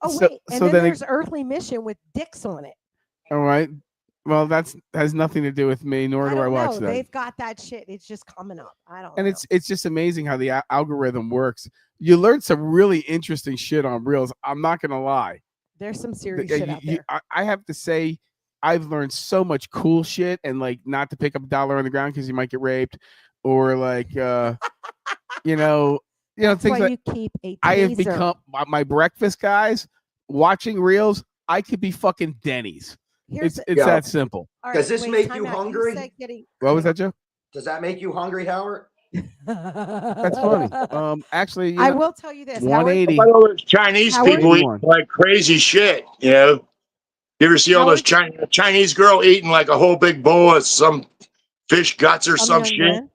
Oh so- wait, and so then then it- there's Earthly Mission with dicks on it. all right. Well, that's has nothing to do with me, nor I do I don't watch know. that. They've got that shit. It's just coming up. I don't And know. it's just amazing how the algorithm works. You learn some really interesting shit on reels. I'm not gonna lie. There's some serious shit out there. I have to say, I've learned so much cool shit, and like not to pick up $1 on the ground because you might get raped, or like That's things why like you keep a I have taser. become my breakfast guys watching reels. I could be fucking Denny's. Here's It's Yeah. that simple. all Does this wait, make time you out. hungry? said getting- What was that, Joe? Does that make you hungry, Howard? That's funny. Actually, you I know, will tell you this. Howard, 180. All those Chinese Howard? people eat One. like crazy shit. You know, you ever see all those Chinese girl eating like a whole big bowl of some fish guts or some young shit? man,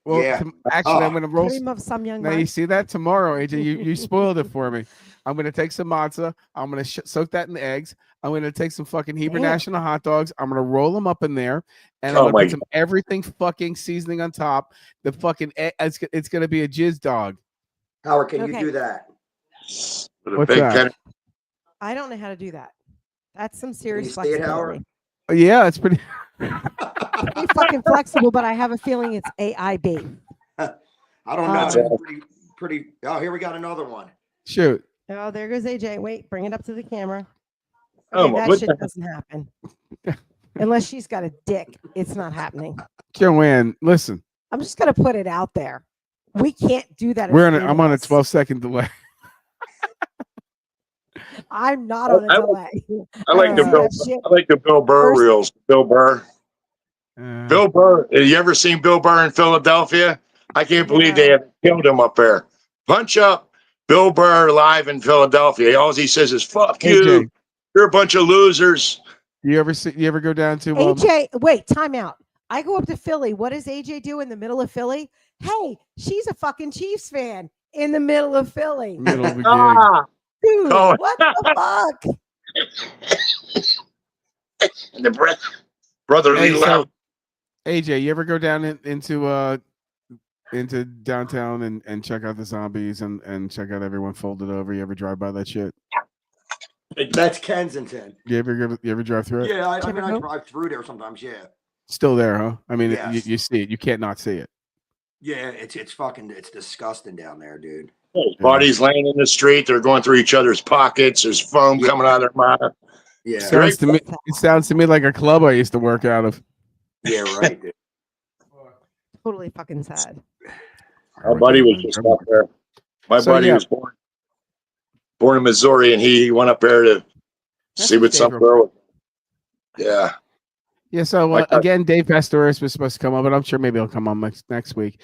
Well, Yeah. actually, I'm Oh. gonna roll. cream of some young Now man. you see that tomorrow, AJ. You spoiled it for me. I'm gonna take some matzah. I'm gonna soak that in eggs. I'm gonna take some fucking Hebrew Damn. National hot dogs. I'm gonna roll them up in there, and Oh I'm gonna my put some everything fucking seasoning on top. The fucking it's gonna be a jizz dog. Howard, can you Okay. do that? With a What's big that? kind of- I don't know how to do that. That's some you serious see it, Howard? flexibility. Yeah, it's pretty. Pretty fucking flexible, but I have a feeling it's AIB. I don't know. That's It's pretty. Oh, here we got another one. Shoot. Oh, there goes AJ. Wait, bring it up to the camera. Oh, Okay, well, that what shit the- doesn't happen. Unless she's got a dick, it's not happening. Joanne, listen. I'm just gonna put it out there. We can't do that. as I'm on a females. 12-second delay. I'm not on a I- delay. I like the see Bill. that shit. I like the Bill Burr First- reels. Bill Burr. Bill Burr. Have you ever seen Bill Burr in Philadelphia? I can't believe they No. have killed him up there. Punch up Bill Burr live in Philadelphia. All he says is "fuck AJ. you." You're a bunch of losers. You ever go down to AJ, wait, time out. I go up to Philly. What does AJ do in the middle of Philly? Hey, she's a fucking Chiefs fan in the middle of Philly. middle of a gig? Ah, Dude, Oh. what the fuck? and the Brotherly Hey, so love. AJ, you ever go down into downtown and check out the zombies and check out everyone folded over? You ever drive by that shit? That's Kensington. You ever drive through it? Yeah, I Ever mean, I go? drive through there sometimes. Yeah, Still there, huh? I mean, Yes. you see it. You can't not see it. yeah, it's disgusting down there, dude. There's bodies laying in the street. They're going through each other's pockets. There's foam Yeah. coming out of their mouth. Yeah, Sounds to me, it sounds to me like a club I used to work out of. yeah, right, dude. Totally fucking sad. Our buddy was just up there. My So, buddy yeah. was born in Missouri, and he went up there to That's see what some favorable. girl. Yeah, Yeah, so Like that. again, Dave Pastoris was supposed to come on, but I'm sure maybe he'll come on next week.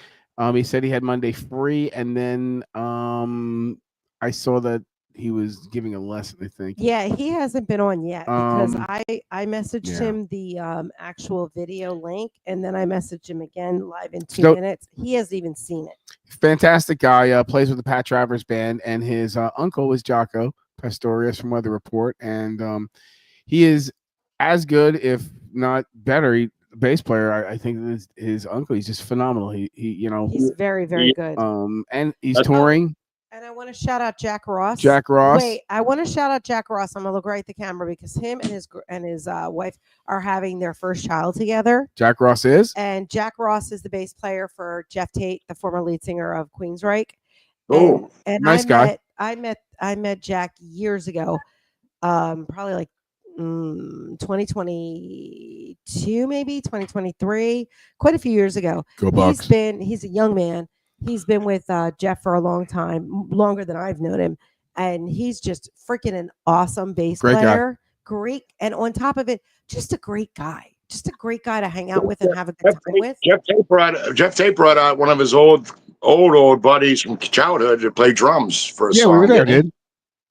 He said he had Monday free, and then I saw that he was giving a lesson, I think. Yeah, he hasn't been on yet because Um, I messaged yeah. him the actual video link, and then I messaged him again live in 2 So- minutes. He hasn't even seen it. Fantastic guy, plays with the Pat Travers band, and his uncle was Jocko Pastorius from Weather Report, and he is as good, if not better, bass player. I think his uncle. He's just phenomenal. He He's very, very good. and he's That's- touring. And I want to shout out Jack Ross. Jack Ross. Wait, I want to shout out Jack Ross. I'm gonna look right at the camera because him and his wife are having their first child together. Jack Ross is. And Jack Ross is the bass player for Jeff Tate, the former lead singer of Queensryche. Oh, and nice guy. I met Jack years ago, probably like 2022, maybe 2023, quite a few years ago. Go He's a young man. He's been with Jeff for a long time, longer than I've known him, and he's just freaking an awesome bass Great guy. player. Great, and on top of it, just a great guy. Just a great guy to hang out with and have a good time with. Jeff Tate brought out one of his old buddies from childhood to play drums for a Yeah, song. we were there, dude.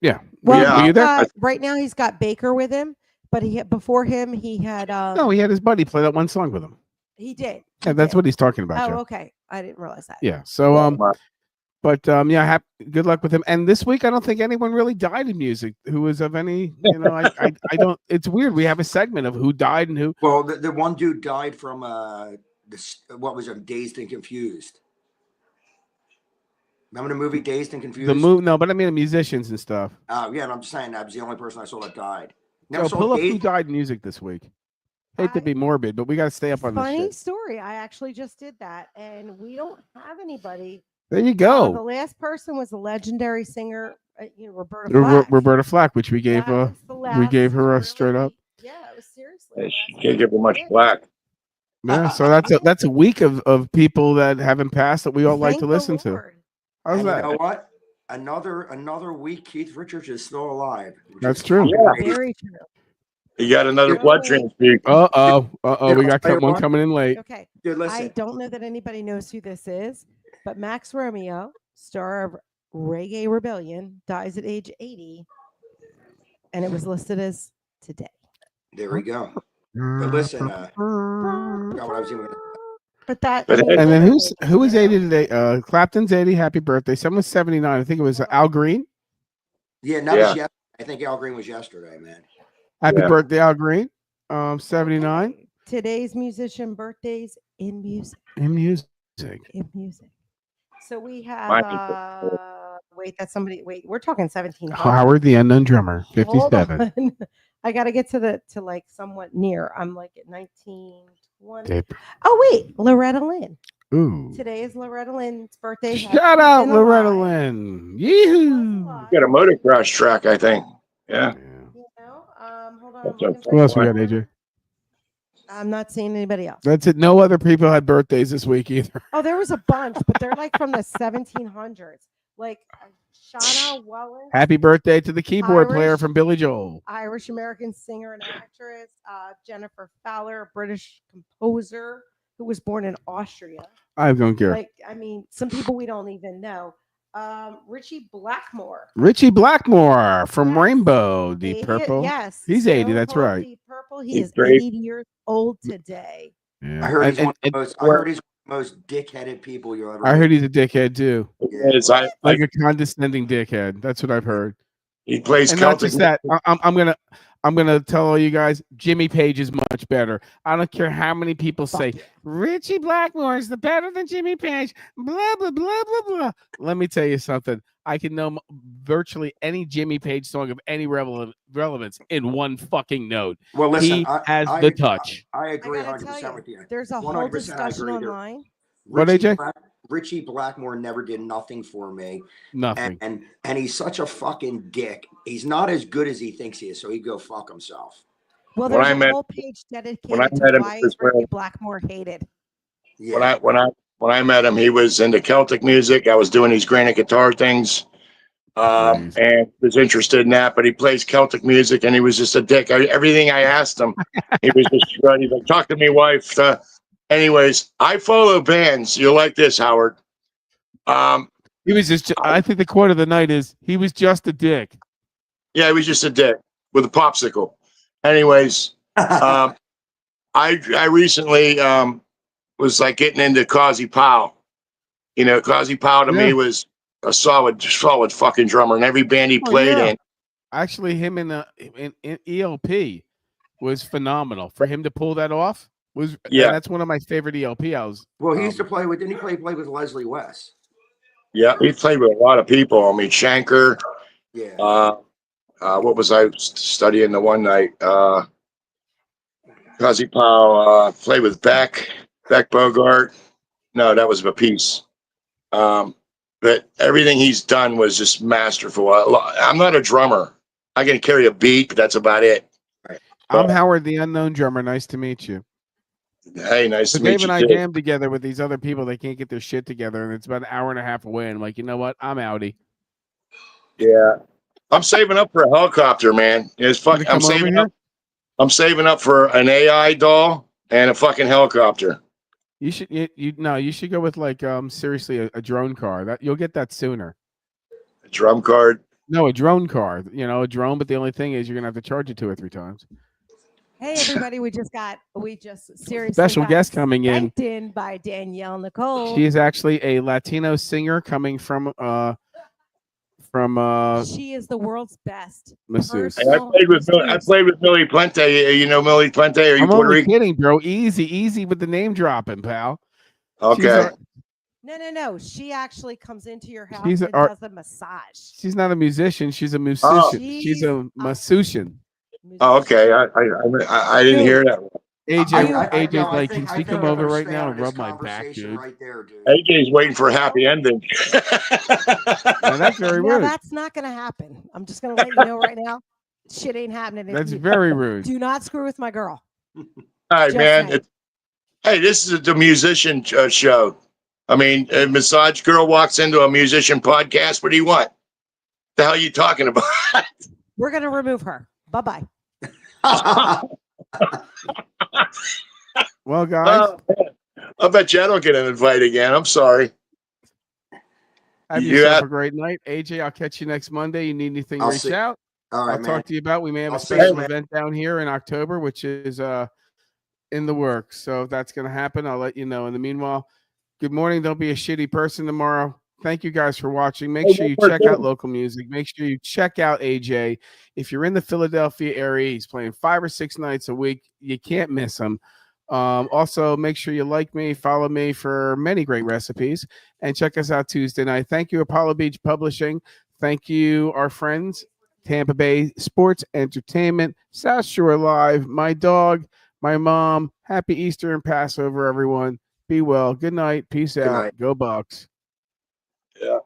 Yeah. Well, Yeah. Were you there? right now he's got Baker with him, but before him he had No, he had his buddy play that one song with him. he did. Yeah, that's what he's talking about. Oh, Joe. okay. I didn't realize that. Yeah. So yeah, good luck with him. And this week, I don't think anyone really died in music who was of any. I don't. It's weird. We have a segment of who died and who. Well, the one dude died from what was it, Dazed and Confused. Remember the movie Dazed and Confused? The move. No, but I mean the musicians and stuff. Oh yeah, and I'm just saying that was the only person I saw that died. So Never saw pull up who Dazed. died in music this week. Hate to I- be morbid, but we got to stay up on this Funny shit. story. I actually just did that, and we don't have anybody. There you The go. last person was the legendary singer, Roberta Flack. Roberta Flack, which we gave. That was the we gave last her a really- straight up. Yeah, it was seriously. Yeah, the she last can't give her much one. black. Yeah. So that's a week of people that haven't passed that we all like Thank to the listen to. Lord. How's And that? you know what? Another week, Keith Richards is still alive. which That's is true. fucking Yeah. crazy. Very true. You got another Yeah. blood transfusion. We got I'll tell you one what. coming in late. Okay. Dude, I listen. don't know that anybody knows who this is, but Max Romeo, star of Reggae Rebellion, dies at age 80, and it was listed as today. There we go. But listen, I forgot what I was even gonna. But that. But- And then who is 80 today? Clapton's 80. Happy birthday. Someone's 79. I think it was Al Green. Yeah, that was yesterday. I think Al Green was yesterday, man. Happy Yeah. birthday, Al Green. 79 Today's musician birthdays in music. in music. In music. So we have. Mine is- Wait, that's somebody. Wait, we're talking 17. Howard the Unknown Drummer, Hold 57. on. I got to get to like somewhat near. I'm like at 1920. Dave. Oh wait, Loretta Lynn. Ooh. Today is Loretta Lynn's birthday. Shout out been Loretta alive. Lynn. Yee-hoo. Alive. Got a motocross track, I think. Yeah. You know, hold on. I'm That's looking okay. for Who else we got, someone. AJ? I'm not seeing anybody else. That's it. No other people had birthdays this week either. Oh, there was a bunch, but they're like from the 1700s. Like Shauna Welland, Happy birthday to the keyboard player Irish. from Billy Joel. Irish American singer and actress. Jennifer Fowler, British composer who was born in Austria. I don't care. Like, I mean, some people we don't even know. Richie Blackmore. Richie Blackmore from Yes. Rainbow, Deep 80 Purple. Yes. He's 80, Stone that's Cold right. Deep Purple. He He's is great. 80 years old today. Yeah. I heard he's And- one of and- the most. I heard he's one of the most dickheaded people you'll ever. I meet. heard he's a dickhead too. Yeah. It's, Like a condescending dickhead. That's what I've heard. he plays And not Celtic. just that. I'm gonna tell all you guys, Jimmy Page is much better. I don't care how many people say Richie Blackmore is the better than Jimmy Page. Blah blah blah blah blah. Let me tell you something. I can know virtually any Jimmy Page song of any relevance in one fucking note. Well, listen, He has the touch. I agree I gotta 100% tell you, with you. there's a 100% whole I discussion agree there. online. What, AJ? Richie Blackmore never did nothing for me. Nothing. And he's such a fucking dick. He's not as good as he thinks he is, so he'd go fuck himself. Well, When there's I a met- whole page dedicated when I to met him, why it was Richie when- Blackmore hated. Yeah. When I met him, he was into Celtic music. I was doing these granite guitar things, and was interested in that. But he plays Celtic music, and he was just a dick. Everything I asked him, he was just he's like, "Talk to me, wife." Anyways, I follow bands. You'll like this, Howard. He was just. I think the quote of the night is, "He was just a dick." Yeah, he was just a dick with a popsicle. Anyways, I recently was like getting into Kazi Powell. You know, Kazi Powell to me was a solid fucking drummer, and every band he played in. Actually, him in ELP was phenomenal. For him to pull that off was that's one of my favorite ELP albums. Well, he used to play with. Didn't he play with Leslie West? Yeah, he played with a lot of people. I mean, Shanker. Yeah. What was I studying the one night? Kazi Powell played with Beck Bogart. No, that was Baptiste. But everything he's done was just masterful. I'm not a drummer. I can carry a beat, but that's about it. Right. I'm Howard, the unknown drummer. Nice to meet you. Hey, nice So to meet Dave you. and I Too. jam together with these other people. They can't get their shit together, and it's about an hour and a half away. And I'm like, you know what? I'm outie. Yeah, I'm saving up for a helicopter, man. It's fuck. I'm saving up. I'm saving up for an AI doll and a fucking helicopter. You should you should go with like seriously a drone car. That you'll get that sooner. A drum card. No, a drone car. You know, a drone, but the only thing is you're gonna have to charge it 2 or 3 times. Hey everybody, we just seriously special got guest coming in by Danielle Nicole. She is actually a Latino singer coming from she is the world's best masseuse. Hey, I played with Millie Plente. You know Millie Plente? Are you I'm Puerto only Rican? kidding, bro. Easy with the name dropping, pal. Okay. No. She actually comes into your house She's and does a massage. She's not a musician. She's a musician. Oh. She's a masseusian. Oh, okay. I didn't hear that. AJ's like, can she come over right now and rub my back, dude? Right there, dude. AJ's waiting for a happy ending. Now, that's very rude. That's not going to happen. I'm just going to let you know right now. Shit ain't happening. That's very rude. Do not screw with my girl. All right, man. Hey, this is the musician show. I mean, a massage girl walks into a musician podcast. What do you want? The hell are you talking about? We're going to remove her. Bye-bye. Well, guys, I bet you I don't get an invite again. I'm sorry. have yourself a great night. AJ, I'll catch you next Monday. You need anything, reach out. All right, I'll talk to you about. We may have a see special you, event down here in October, which is in the works. So if that's going to happen, I'll let you know. In the meanwhile, good morning. Don't be a shitty person tomorrow. Thank you guys for watching. Make sure you check out local music. Make sure you check out AJ. If you're in the Philadelphia area, he's playing 5 or 6 nights a week. You can't miss him. Also, make sure you like me, follow me for many great recipes, and check us out Tuesday night. Thank you, Apollo Beach Publishing. Thank you, our friends, Tampa Bay Sports Entertainment, South Shore Live, my dog, my mom. Happy Easter and Passover, everyone. Be well. Good night. Peace out. Go Bucks. Yeah.